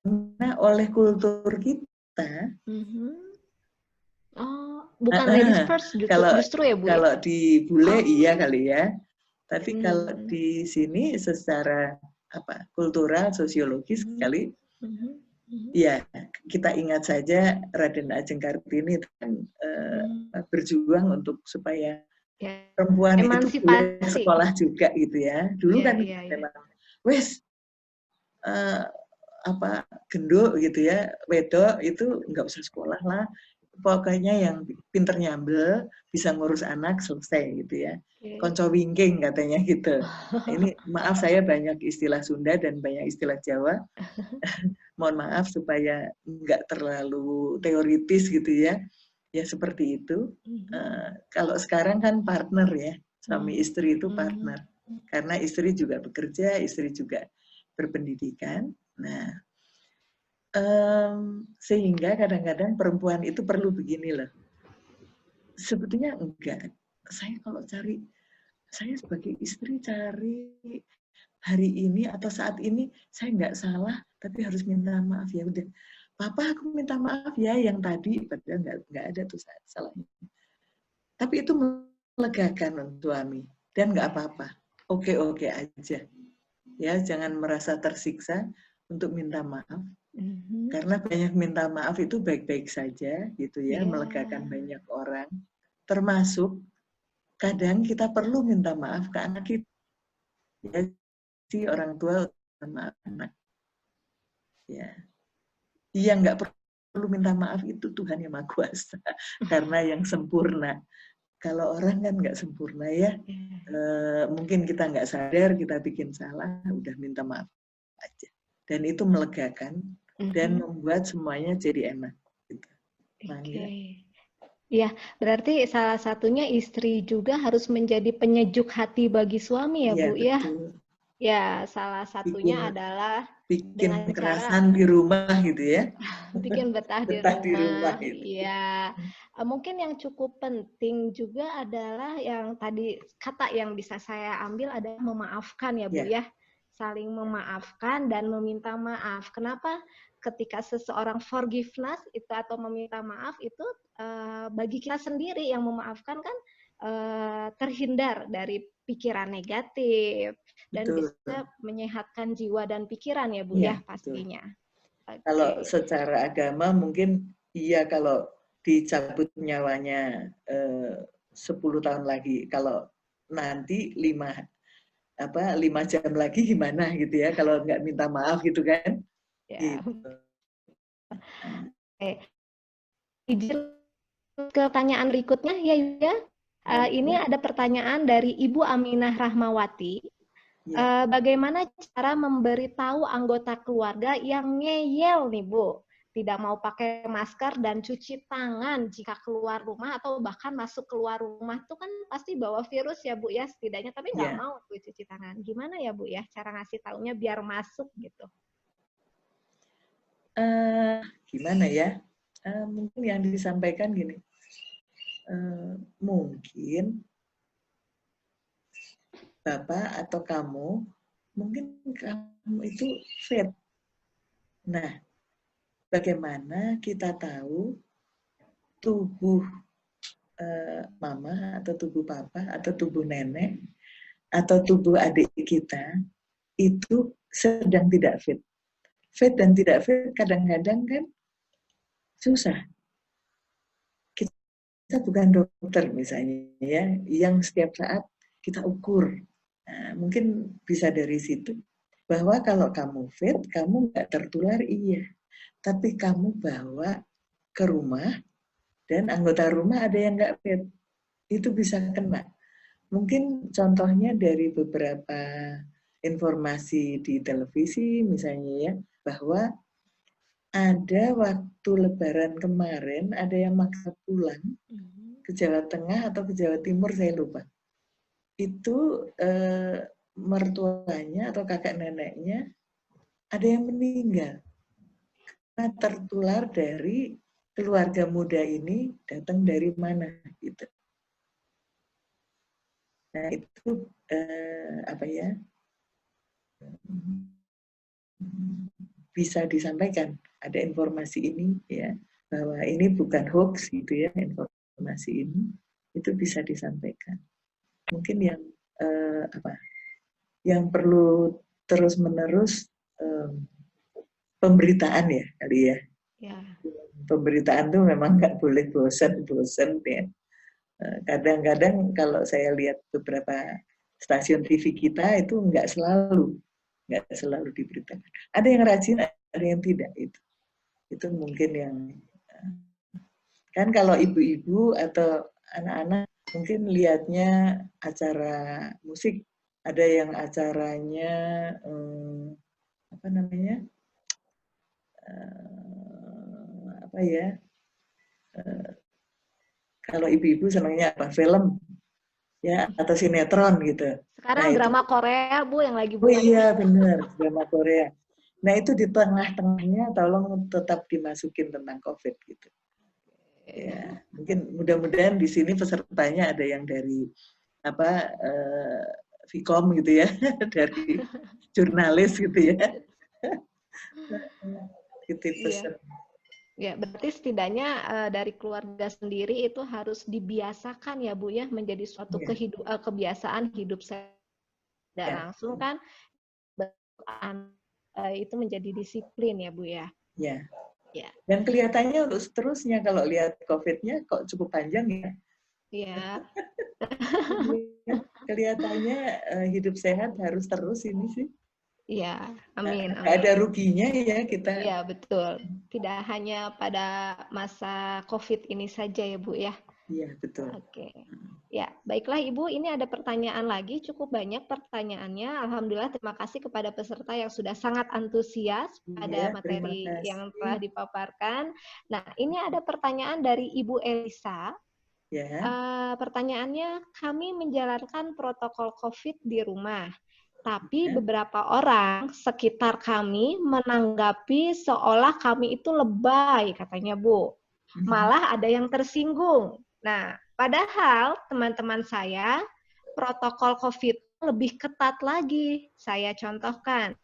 Karena oleh kultur kita, mhm. Oh, bukan ladies uh, first kalau justru ya Bu ya? kalau di bule iya Oh, kali ya, tapi kalau mhm, di sini secara apa kultural sosiologis mhm, kali mhm, mhm, ya kita ingat saja Raden Ajeng Kartini itu kan mhm. berjuang untuk supaya Ya, perempuan itu boleh emansipasi. sekolah juga gitu ya. Dulu Iya kan iya iya. memang wes uh, apa genduk gitu ya, wedok itu nggak usah sekolah lah. Pokoknya yang pinter nyambel, bisa ngurus anak selesai gitu ya. Oke. Konco wingking katanya gitu. Ini maaf saya banyak istilah Sunda dan banyak istilah Jawa. Mohon maaf supaya nggak terlalu teoritis gitu ya. Ya seperti itu. Mhm, Kalau sekarang kan partner ya, suami mhm, istri itu mhm, partner. Karena istri juga bekerja, istri juga berpendidikan. Nah, sehingga kadang-kadang perempuan itu perlu begini loh. Sebetulnya enggak. Saya kalau cari, saya sebagai istri cari hari ini atau saat ini, saya nggak salah, tapi harus minta maaf ya udah. Papa aku minta maaf ya yang tadi, padahal nggak ada tuh salahnya. Tapi itu melegakan untuk suami dan nggak apa-apa. Oke-oke aja. Ya, jangan merasa tersiksa untuk minta maaf. mhm. Karena banyak minta maaf itu baik-baik saja gitu ya, Iya. melegakan banyak orang. Termasuk kadang kita perlu minta maaf ke anak kita. Ya, si orang tua minta maaf anak. Ya, yang nggak perlu minta maaf itu Tuhan yang Maha Kuasa. Karena yang sempurna. Kalau orang kan nggak sempurna ya, Iya. mungkin kita nggak sadar kita bikin salah, udah minta maaf aja. Dan itu melegakan dan Mhm. membuat semuanya jadi enak. Gitu. Oke. Mangga. Iya, berarti salah satunya istri juga harus menjadi penyejuk hati bagi suami ya, Iya Bu, ya? betul. Ya, salah satunya Bikin adalah bikin dengan cara kekerasan di rumah gitu ya. bikin betah di Betah di rumah rumah, itu. iya. Mungkin yang cukup penting juga adalah yang tadi kata yang bisa saya ambil adalah memaafkan ya Bu Ya, ya. Saling memaafkan dan meminta maaf. Kenapa? Ketika seseorang forgiveness itu atau meminta maaf itu bagi kita sendiri yang memaafkan kan terhindar dari pikiran negatif dan betul. bisa menyehatkan jiwa dan pikiran ya Bu Iya, ya betul. pastinya. Kalau Oke. secara agama mungkin iya kalau dicabut nyawanya 10 tahun lagi. Kalau nanti 5 jam lagi gimana gitu ya kalau nggak minta maaf gitu kan. Ya, Gitu. oke. Izin ke pertanyaan berikutnya ya, ya. Ini Ya, ada pertanyaan dari Ibu Aminah Rahmawati. ya. Bagaimana cara memberitahu anggota keluarga yang ngeyel nih Bu, tidak mau pakai masker dan cuci tangan jika keluar rumah atau bahkan masuk keluar rumah itu kan pasti bawa virus ya Bu ya setidaknya, tapi nggak Ya. mau tuh cuci tangan. Gimana ya Bu ya cara ngasih taunya biar masuk gitu? Gimana ya? Mungkin yang disampaikan gini. Mungkin Bapak atau kamu, mungkin kamu itu fit. Nah, bagaimana kita tahu tubuh mama atau tubuh papa atau tubuh nenek atau tubuh adik kita itu sedang tidak fit. Fit dan tidak fit kadang-kadang kan susah. Kita bukan dokter misalnya ya, yang setiap saat kita ukur. Nah, mungkin bisa dari situ bahwa kalau kamu fit, kamu nggak tertular iya, tapi kamu bawa ke rumah dan anggota rumah ada yang nggak fit, itu bisa kena. Mungkin contohnya dari beberapa informasi di televisi misalnya ya, bahwa ada waktu Lebaran kemarin ada yang maksa pulang ke Jawa Tengah atau ke Jawa Timur, saya lupa. Itu mertuanya atau kakak neneknya ada yang meninggal karena tertular dari keluarga muda ini datang dari mana gitu. Nah itu apa ya, bisa disampaikan ada informasi ini ya, bahwa ini bukan hoax gitu ya, informasi ini itu bisa disampaikan. Mungkin yang apa, yang perlu terus menerus pemberitaan ya kali ya. Ya. Pemberitaan tuh memang nggak boleh bosan-bosan ya. Kadang-kadang kalau saya lihat beberapa stasiun TV kita itu nggak selalu diberitakan. Ada yang rajin, ada yang tidak. Itu mungkin yang kan kalau ibu-ibu atau anak-anak mungkin lihatnya acara musik, ada yang acaranya apa namanya, apa ya, kalau ibu-ibu senangnya apa, film ya atau sinetron gitu. Sekarang Nah, drama Korea, Bu, yang lagi oh booming. iya benar, drama Korea. Nah itu di tengah-tengahnya tolong tetap dimasukin tentang COVID gitu. Ya, mungkin mudah-mudahan di sini pesertanya ada yang dari apa Vkom gitu ya, dari jurnalis gitu ya. Gitu pesan. Ya, berarti setidaknya dari keluarga sendiri itu harus dibiasakan ya Bu ya, menjadi suatu kebiasaan hidup saya. Tidak langsung kan itu menjadi disiplin ya Bu ya. Ya. Ya. Dan kelihatannya untuk seterusnya kalau lihat COVID-nya kok cukup panjang ya. Iya. Kelihatannya hidup sehat harus terus ini sih. Iya, amin. Nggak ada ruginya ya kita. Iya, betul. Tidak hanya pada masa COVID ini saja ya Bu ya. Iya, betul. Oke. Ya, baiklah Ibu, ini ada pertanyaan lagi, cukup banyak pertanyaannya. Alhamdulillah, terima kasih kepada peserta yang sudah sangat antusias pada materi yang telah dipaparkan. Nah, ini ada pertanyaan dari Ibu Elisa. Ya. Pertanyaannya, kami menjalankan protokol COVID di rumah, tapi beberapa orang sekitar kami menanggapi seolah kami itu lebay, katanya Bu. Malah ada yang tersinggung. Nah, padahal teman-teman saya protokol COVID lebih ketat lagi. Saya contohkan,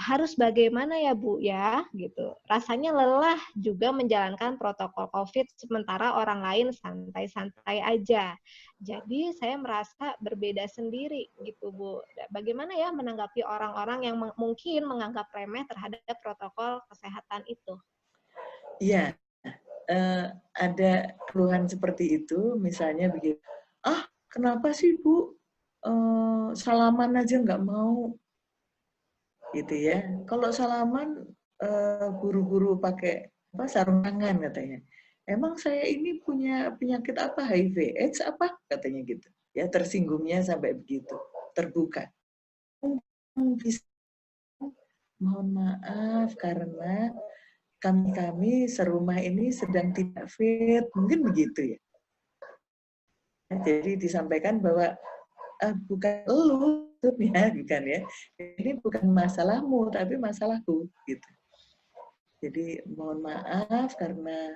harus bagaimana ya Bu ya, gitu. Rasanya lelah juga menjalankan protokol COVID sementara orang lain santai-santai aja. Jadi saya merasa berbeda sendiri gitu Bu. Bagaimana ya menanggapi orang-orang yang mungkin menganggap remeh terhadap protokol kesehatan itu? Iya, ada keluhan seperti itu, misalnya begitu. Ah, kenapa sih Bu salaman aja nggak mau? Gitu ya. Kalau salaman buru-buru pakai sarung tangan katanya. Emang saya ini punya penyakit apa, HIV, AIDS apa katanya gitu. Ya tersinggungnya sampai begitu, terbuka. Mohon maaf karena kami serumah ini sedang tidak fit, mungkin begitu ya. Jadi disampaikan bahwa bukan lu ya, bukan ya. Ini bukan masalahmu, tapi masalahku gitu. Jadi mohon maaf karena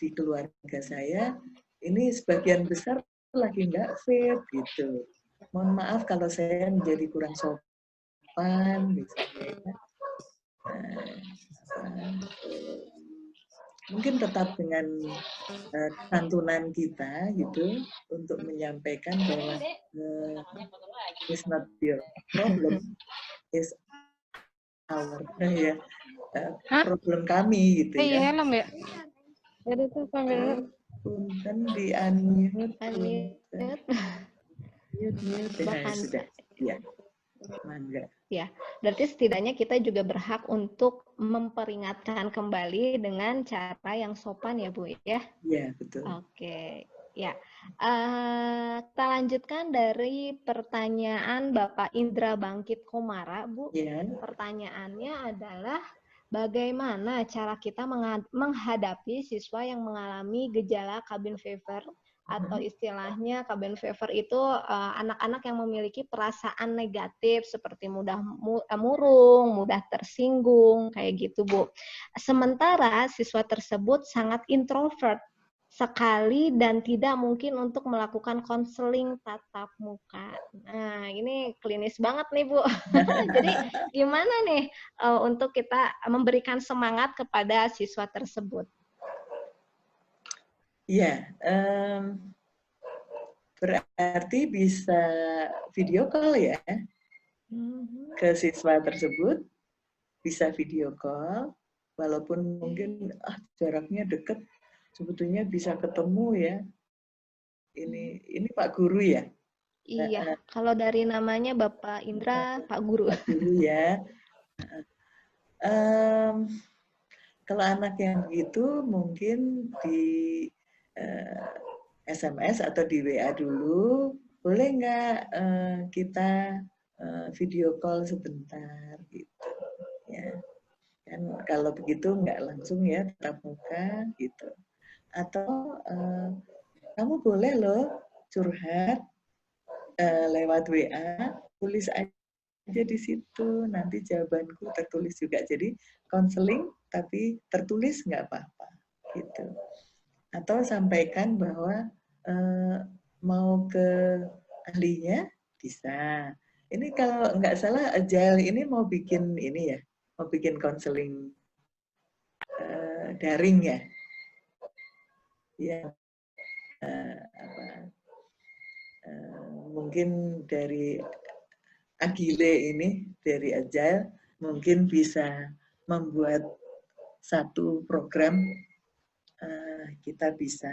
di keluarga saya ini sebagian besar lagi nggak fit gitu. Mohon maaf kalau saya menjadi kurang sopan misalnya. Mungkin tetap dengan santunan kita gitu untuk menyampaikan bahwa it's not your problem, it's our problem kami gitu ya. Iya helm ya. Jadi itu sambil Punten di unmute. Unmute. Mute sudah. Ya. Mangga. Ya, berarti setidaknya kita juga berhak untuk memperingatkan kembali dengan cara yang sopan ya, Bu, ya? Iya, betul. Oke, ya. Kita lanjutkan dari pertanyaan Bapak Indra Bangkit Komara, Bu. Ya. Pertanyaannya adalah, bagaimana cara kita menghadapi siswa yang mengalami gejala cabin fever, atau istilahnya cabin fever itu anak-anak yang memiliki perasaan negatif seperti mudah murung, mudah tersinggung, kayak gitu, Bu. Sementara siswa tersebut sangat introvert sekali dan tidak mungkin untuk melakukan konseling tatap muka. Nah, ini klinis banget nih, Bu. Jadi gimana nih untuk kita memberikan semangat kepada siswa tersebut? Iya, berarti bisa video call ya ke siswa tersebut, bisa video call, walaupun mungkin jaraknya dekat, sebetulnya bisa ketemu ya. Ini Pak Guru ya? Iya, kalau dari namanya Bapak Indra, Pak Guru. Pak Guru ya. Kalau anak yang gitu mungkin di SMS atau di WA dulu, boleh nggak kita video call sebentar gitu ya. Kan kalau begitu nggak langsung ya tatap muka gitu. Atau kamu boleh loh curhat lewat WA, tulis aja di situ, nanti jawabanku tertulis juga. Jadi konseling tapi tertulis nggak apa-apa gitu. Atau sampaikan bahwa mau ke ahlinya bisa. Ini kalau nggak salah Agile ini mau bikin ini ya, mau bikin konseling daring ya. Ya, mungkin dari Agile ini, dari Agile, mungkin bisa membuat satu program, kita bisa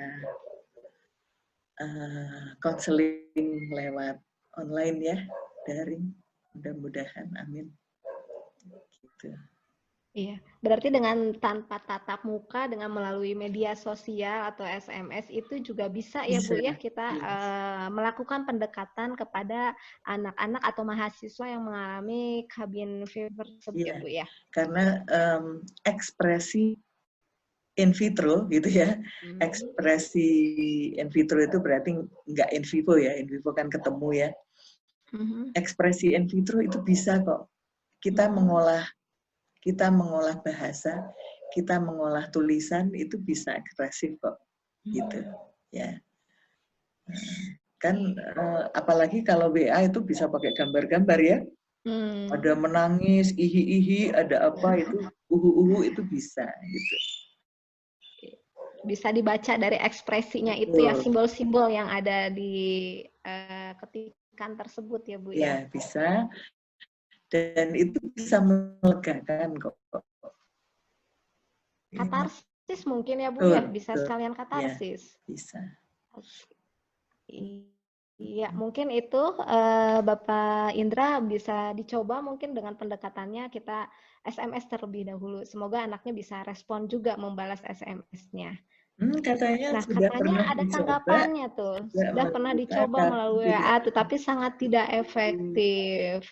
konseling lewat online ya, daring, mudah-mudahan, amin. Gitu. Iya, berarti dengan tanpa tatap muka, dengan melalui media sosial atau SMS itu juga bisa ya Bu ya kita melakukan pendekatan kepada anak-anak atau mahasiswa yang mengalami cabin fever tersebut ya Bu ya. Karena ekspresi in vitro gitu ya, ekspresi in vitro itu berarti nggak in vivo ya, in vivo kan ketemu ya. Ekspresi in vitro itu bisa kok kita mengolah bahasa, kita mengolah tulisan itu bisa ekspresif kok, gitu, ya. Kan apalagi kalau WA itu bisa pakai gambar-gambar ya, ada menangis, ihi-ihi, ada apa itu, uhu-uhu itu bisa, gitu. Bisa dibaca dari ekspresinya itu ya, simbol-simbol yang ada di ketikan tersebut ya Bu ya. Ya bisa. Dan itu bisa melegakan kok. Katarsis mungkin ya Bu ya, bisa sekalian katarsis. Ya, bisa. Iya, mungkin itu Bapak Indra bisa dicoba mungkin dengan pendekatannya kita SMS terlebih dahulu. Semoga anaknya bisa respon juga membalas SMS-nya. Katanya sudah katanya pernah ada dicoba, tanggapannya tuh. Sudah pernah dicoba melalui WA, tetapi sangat tidak efektif.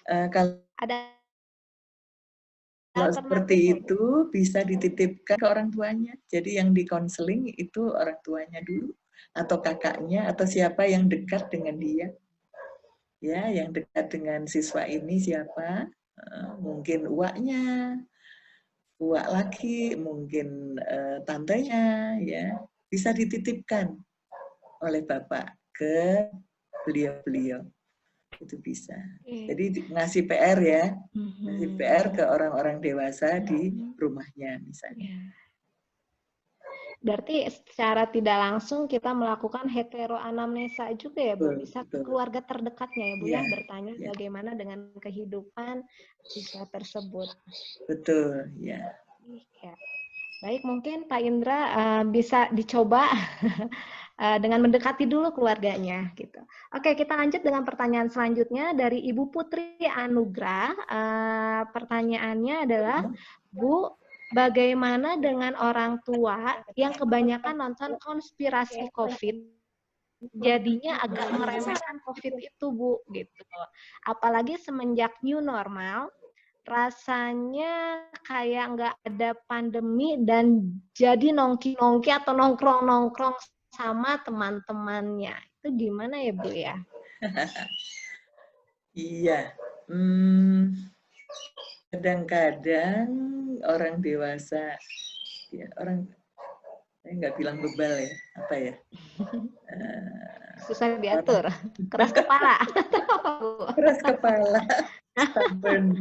Kalau seperti itu bisa dititipkan ke orang tuanya. Jadi yang dikonseling itu orang tuanya dulu, atau kakaknya, atau siapa yang dekat dengan dia. Ya, yang dekat dengan siswa ini siapa? Mungkin uaknya, uak laki, mungkin tantenya, ya, bisa dititipkan oleh bapak ke beliau-beliau. Itu bisa. Jadi ngasih PR ya, ngasih PR ke orang-orang dewasa di rumahnya misalnya. Berarti secara tidak langsung kita melakukan heteroanamnesa juga ya Bu, bisa ke keluarga terdekatnya ya Bu ya, bertanya bagaimana dengan kehidupan siswa tersebut. Betul, ya. Baik, mungkin Pak Indra bisa dicoba dengan mendekati dulu keluarganya gitu. Oke, kita lanjut dengan pertanyaan selanjutnya dari Ibu Putri Anugrah. Pertanyaannya adalah, Bu, bagaimana dengan orang tua yang kebanyakan nonton konspirasi COVID, jadinya agak meremehkan COVID itu, Bu, gitu. Apalagi semenjak new normal, rasanya kayak nggak ada pandemi dan jadi nongki-nongki atau nongkrong-nongkrong sama teman-temannya. Itu gimana ya, Bu ya? Iya. Kadang-kadang orang dewasa, ya orang, saya nggak bilang bebal ya, apa ya? Susah diatur, keras kepala. Keras kepala, stubborn.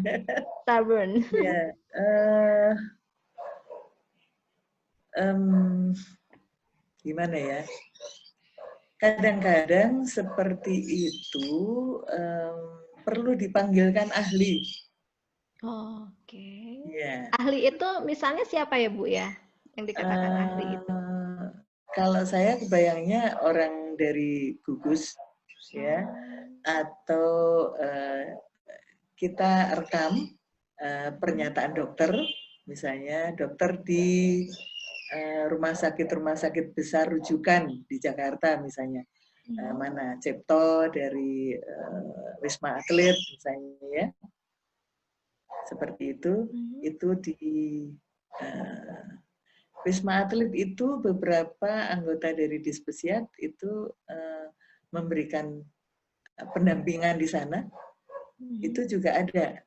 Stubborn. Ya, gimana ya? Kadang-kadang seperti itu perlu dipanggilkan ahli. Oke. Ya. Ahli itu misalnya siapa ya, Bu ya? Yang dikatakan ahli itu? Kalau saya kebayangnya orang dari gugus, ya, atau kita rekam pernyataan dokter, misalnya dokter di rumah sakit besar rujukan di Jakarta misalnya, mana Cipto dari Wisma Atlet misalnya ya, seperti itu di Wisma Atlet itu beberapa anggota dari Dispesiat itu memberikan pendampingan di sana. Itu juga ada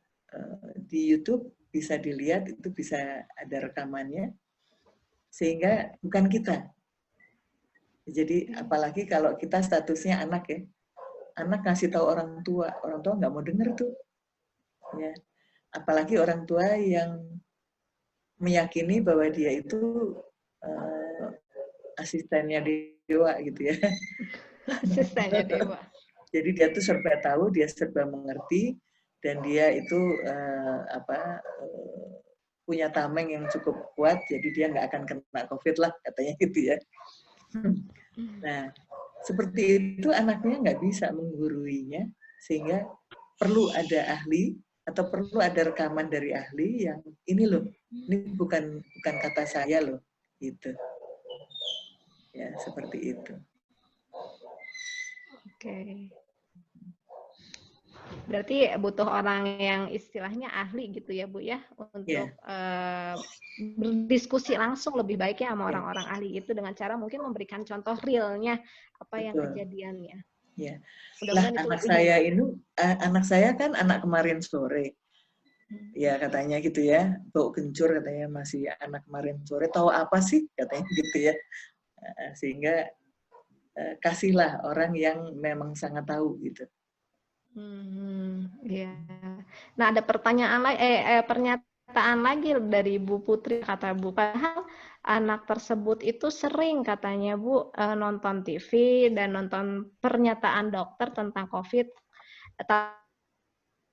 di YouTube, bisa dilihat, itu bisa ada rekamannya. Sehingga bukan kita. Jadi apalagi kalau kita statusnya anak ya. Anak ngasih tahu orang tua nggak mau denger tuh. Ya. Apalagi orang tua yang meyakini bahwa dia itu asistennya dewa gitu ya. Asistennya dewa. Jadi dia tuh serba tahu, dia serba mengerti, dan dia itu punya tameng yang cukup kuat, jadi dia nggak akan kena COVID lah, katanya gitu ya. Nah, seperti itu anaknya nggak bisa mengguruinya, sehingga perlu ada ahli atau perlu ada rekaman dari ahli yang ini loh, ini bukan kata saya loh, gitu. Ya, seperti itu. Oke. Berarti butuh orang yang istilahnya ahli gitu ya, Bu ya, untuk berdiskusi langsung lebih baik ya sama orang-orang ahli itu dengan cara mungkin memberikan contoh realnya apa yang kejadiannya. Ya. Lah anak saya kan anak kemarin sore. Ya katanya gitu ya, bau kencur katanya masih anak kemarin sore, tahu apa sih katanya gitu ya. Sehingga kasihlah orang yang memang sangat tahu gitu. Ya. Nah, ada pernyataan lagi dari Bu Putri, kata Bu, padahal anak tersebut itu sering katanya Bu nonton TV dan nonton pernyataan dokter tentang COVID,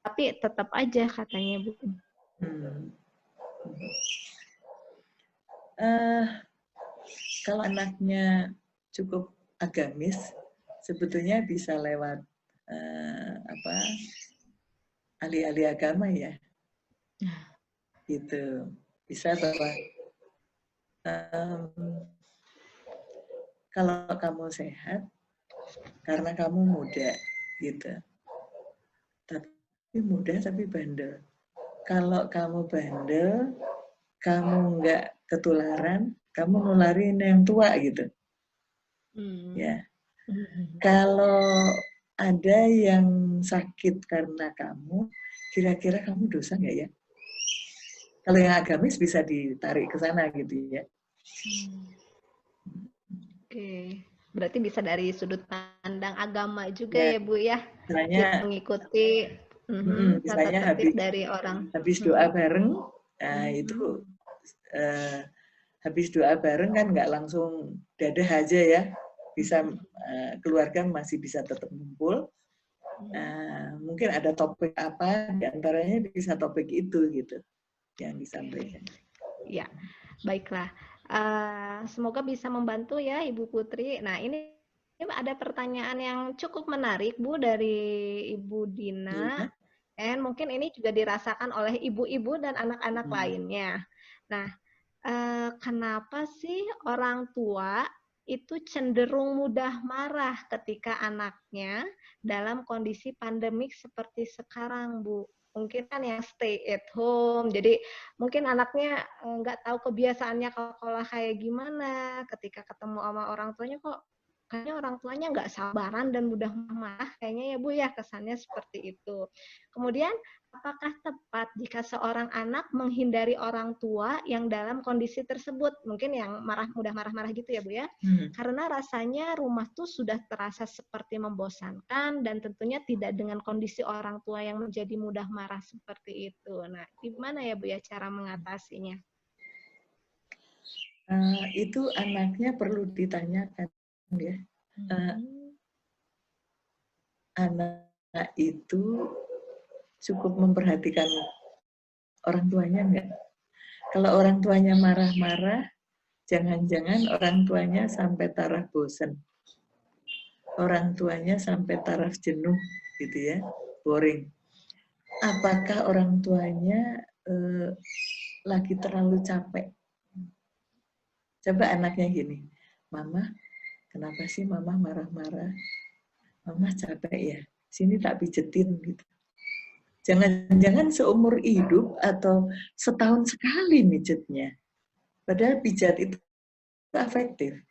tapi tetap aja katanya Bu. Kalau anaknya cukup agamis, sebetulnya bisa lewat ahli-ahli agama ya, gitu. Bisa bahwa kalau kamu sehat karena kamu muda, gitu. Tapi muda tapi bandel. Kalau kamu bandel, kamu nggak ketularan, kamu nularin yang tua gitu. Ya. Kalau ada yang sakit karena kamu, kira-kira kamu dosa nggak ya? Kalau yang agamis bisa ditarik ke sana gitu ya. Oke, berarti bisa dari sudut pandang agama juga ya Bu ya. Misalnya mengikuti misalnya habis doa bareng, nah itu habis doa bareng kan nggak langsung dadah aja ya. Bisa keluarga masih bisa tetap ngumpul. Mungkin ada topik apa diantaranya bisa topik itu gitu yang disampaikan. Ya, baiklah. Semoga bisa membantu ya Ibu Putri. Nah, ini ada pertanyaan yang cukup menarik Bu dari Ibu Dina. Dan mungkin ini juga dirasakan oleh ibu-ibu dan anak-anak lainnya. Nah, kenapa sih orang tua itu cenderung mudah marah ketika anaknya dalam kondisi pandemik seperti sekarang, Bu? Mungkin kan yang stay at home, jadi mungkin anaknya nggak tahu kebiasaannya kalau kayak gimana, ketika ketemu sama orang tuanya kok kayaknya orang tuanya nggak sabaran dan mudah marah, kayaknya ya Bu ya, kesannya seperti itu. Kemudian, apakah tepat jika seorang anak menghindari orang tua yang dalam kondisi tersebut? Mungkin yang mudah marah-marah gitu ya Bu ya. Karena rasanya rumah tuh sudah terasa seperti membosankan dan tentunya tidak dengan kondisi orang tua yang menjadi mudah marah seperti itu. Nah, gimana ya Bu ya cara mengatasinya? Itu anaknya perlu ditanyakan ya. Anak itu cukup memperhatikan orang tuanya enggak? Kalau orang tuanya marah-marah, jangan-jangan orang tuanya sampai taraf bosan. Orang tuanya sampai taraf jenuh, gitu ya, boring. Apakah orang tuanya lagi terlalu capek? Coba anaknya gini, Mama, kenapa sih Mama marah-marah? Mama capek ya, sini tak pijetin gitu. Jangan-jangan seumur hidup atau setahun sekali mijetnya. Padahal pijat itu efektif.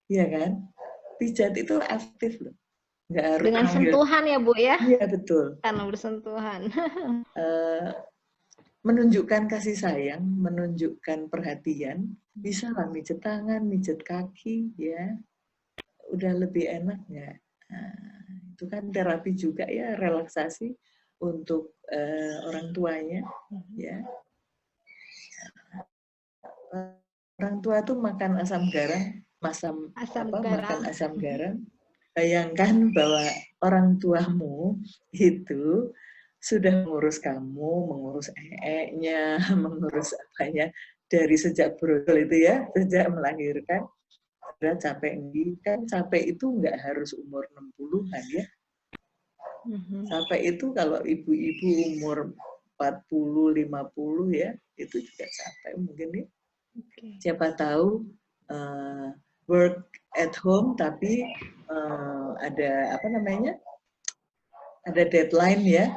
Iya kan? Pijat itu efektif loh. Nggak harus dengan sentuhan ya Bu ya? Iya betul. Karena bersentuhan. Menunjukkan kasih sayang, menunjukkan perhatian, bisa lah mijet tangan, mijet kaki, ya. Udah lebih enak nggak? Itu kan terapi juga ya, relaksasi untuk orang tuanya, ya. Orang tua tuh makan asam garam, makan asam garam. Bayangkan bahwa orang tuamu itu sudah mengurus kamu, mengurus nya, mengurus apanya dari sejak brodol itu ya, sejak melahirkan. Sudah capek kan capek itu nggak harus umur 60-an ya. Capek itu kalau ibu-ibu umur 40, 50 ya, itu juga capek mungkin ya. Siapa tahu work at home tapi ada apa namanya? Ada deadline ya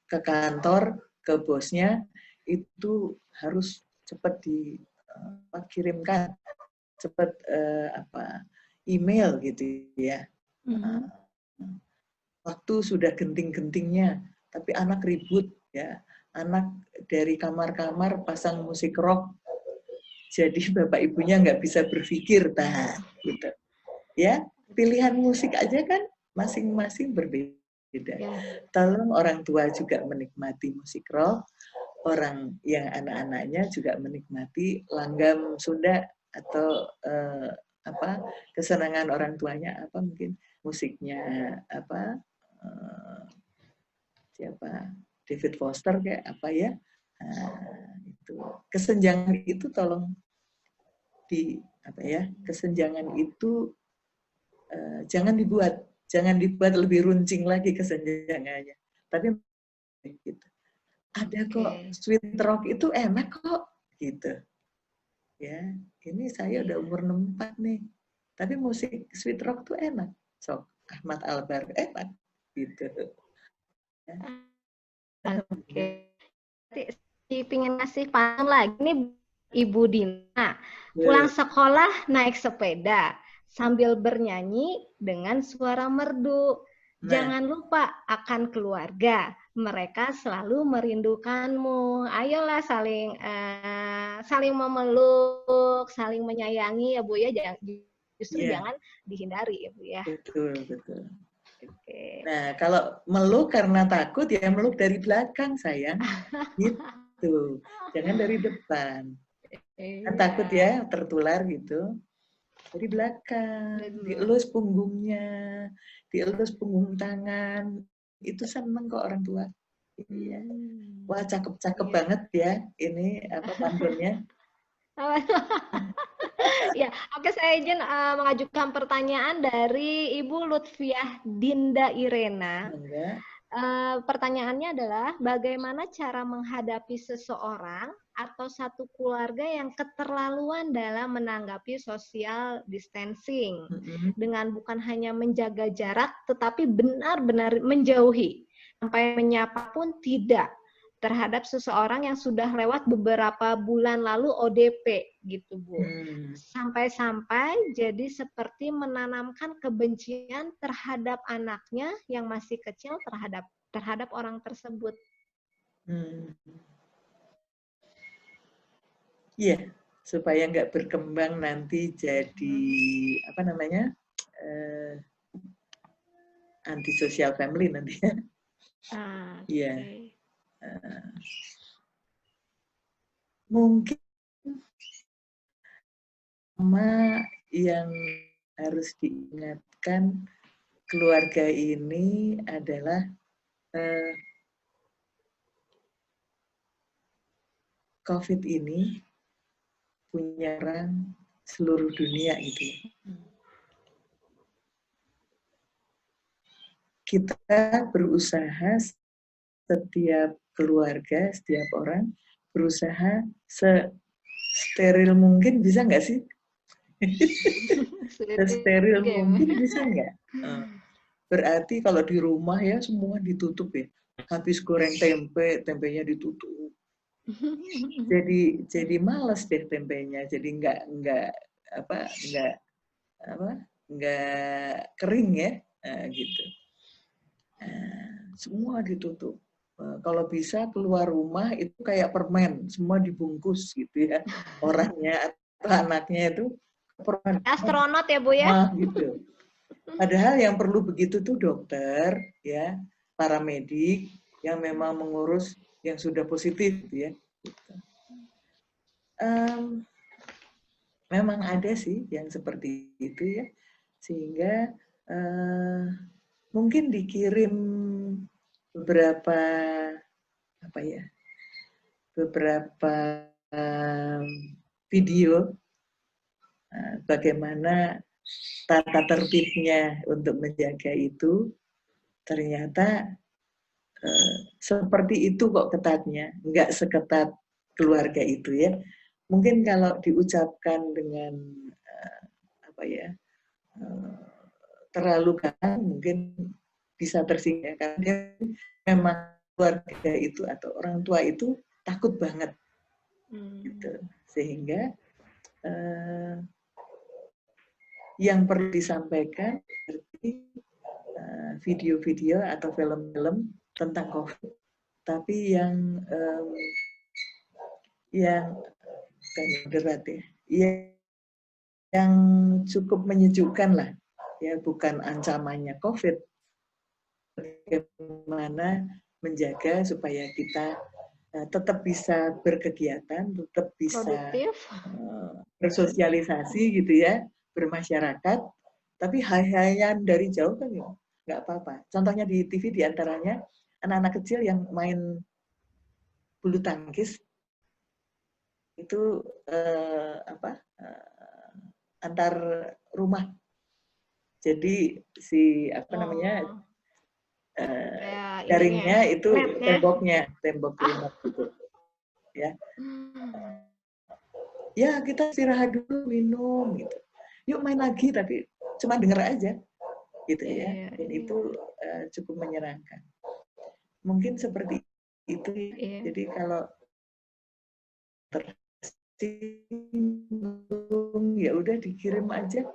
ke kantor, ke bosnya itu harus cepat dikirimkan, cepat email gitu ya. Waktu sudah genting-gentingnya, tapi anak ribut ya, anak dari kamar-kamar pasang musik rock, jadi bapak ibunya nggak bisa berpikir, gitu. Ya, pilihan musik aja kan masing-masing berbeda. Tolong orang tua juga menikmati musik rock, orang yang anak-anaknya juga menikmati langgam Sunda atau kesenangan orang tuanya apa mungkin musiknya apa siapa David Foster kayak apa ya, itu kesenjangan itu tolong kesenjangan itu jangan dibuat lebih runcing lagi kesenjangannya, tapi gitu. Ada kok sweet rock itu enak kok gitu ya. Ini saya udah umur 64 nih, tapi musik sweet rock tuh enak, sok Ahmad Albar enak gitu ya. Oke. Pengen ngasih paham lagi nih Ibu Dina. Pulang sekolah naik sepeda sambil bernyanyi dengan suara merdu. Jangan lupa akan keluarga. Mereka selalu merindukanmu. Ayolah saling memeluk, saling menyayangi ya Bu ya. Justru jangan dihindari ya Bu ya. Betul. Nah, kalau meluk karena takut ya meluk dari belakang sayang. Gitu. Jangan dari depan. Kan takut ya tertular gitu. Dari belakang, dielus punggungnya, dielus punggung tangan. Itu seneng kok orang tua. Iya. Wah, cakep-cakep banget ya ini pantunnya. Ya, oke, saya izin mengajukan pertanyaan dari Ibu Lutfiah Dinda Irena. Enggak. Pertanyaannya adalah bagaimana cara menghadapi seseorang atau satu keluarga yang keterlaluan dalam menanggapi social distancing dengan bukan hanya menjaga jarak tetapi benar-benar menjauhi sampai menyapa pun tidak terhadap seseorang yang sudah lewat beberapa bulan lalu ODP gitu, Bu. Sampai-sampai jadi seperti menanamkan kebencian terhadap anaknya yang masih kecil terhadap orang tersebut. Iya, supaya nggak berkembang nanti jadi apa namanya antisocial family nanti. Iya. Mungkin yang harus diingatkan keluarga ini adalah COVID ini punya orang seluruh dunia gitu. Kita berusaha, setiap keluarga, setiap orang berusaha steril mungkin, bisa nggak sih? Steril mungkin bisa nggak? Berarti kalau di rumah ya semua ditutup ya. Habis goreng tempe, tempenya ditutup. Jadi males deh tempenya. Jadi nggak kering ya, gitu. Semua ditutup. Kalau bisa keluar rumah itu kayak permen, semua dibungkus gitu ya. Orangnya atau anaknya itu permen. Astronot ya, Bu ya? Gitu. Padahal yang perlu begitu tuh dokter, ya, para medik yang memang mengurus yang sudah positif, gitu ya. Memang ada sih yang seperti itu ya, sehingga mungkin dikirim beberapa video bagaimana tata tertibnya untuk menjaga itu. Ternyata seperti itu kok ketatnya, nggak seketat keluarga itu ya. Mungkin kalau diucapkan dengan terlalu kan mungkin bisa tersinggung, karena dia memang keluarga itu atau orang tua itu takut banget, gitu. Sehingga yang perlu disampaikan seperti video-video atau film-film tentang COVID, tapi yang moderat ya, yang cukup menyejukkan lah, ya, bukan ancamannya COVID, bagaimana menjaga supaya kita tetap bisa berkegiatan, tetap bisa bersosialisasi gitu ya, bermasyarakat, tapi hal-hal dari jauh kan ya nggak apa-apa. Contohnya di TV diantaranya anak-anak kecil yang main bulu tangkis itu antar rumah. Jadi si jaringnya itu tembok rumah gitu. Ya. Ya, kita istirahat dulu, minum gitu. Yuk main lagi, tapi cuma denger aja gitu ya. Dan itu cukup menyenangkan. Mungkin seperti itu. Jadi kalau tersinggung ya udah dikirim aja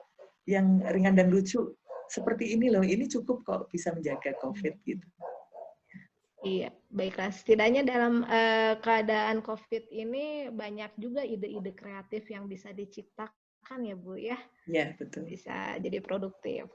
yang ringan dan lucu. Seperti ini loh, ini cukup kok bisa menjaga COVID gitu. Iya, baiklah. Setidaknya dalam keadaan COVID ini banyak juga ide-ide kreatif yang bisa diciptakan ya, Bu ya. Iya, betul. Bisa jadi produktif.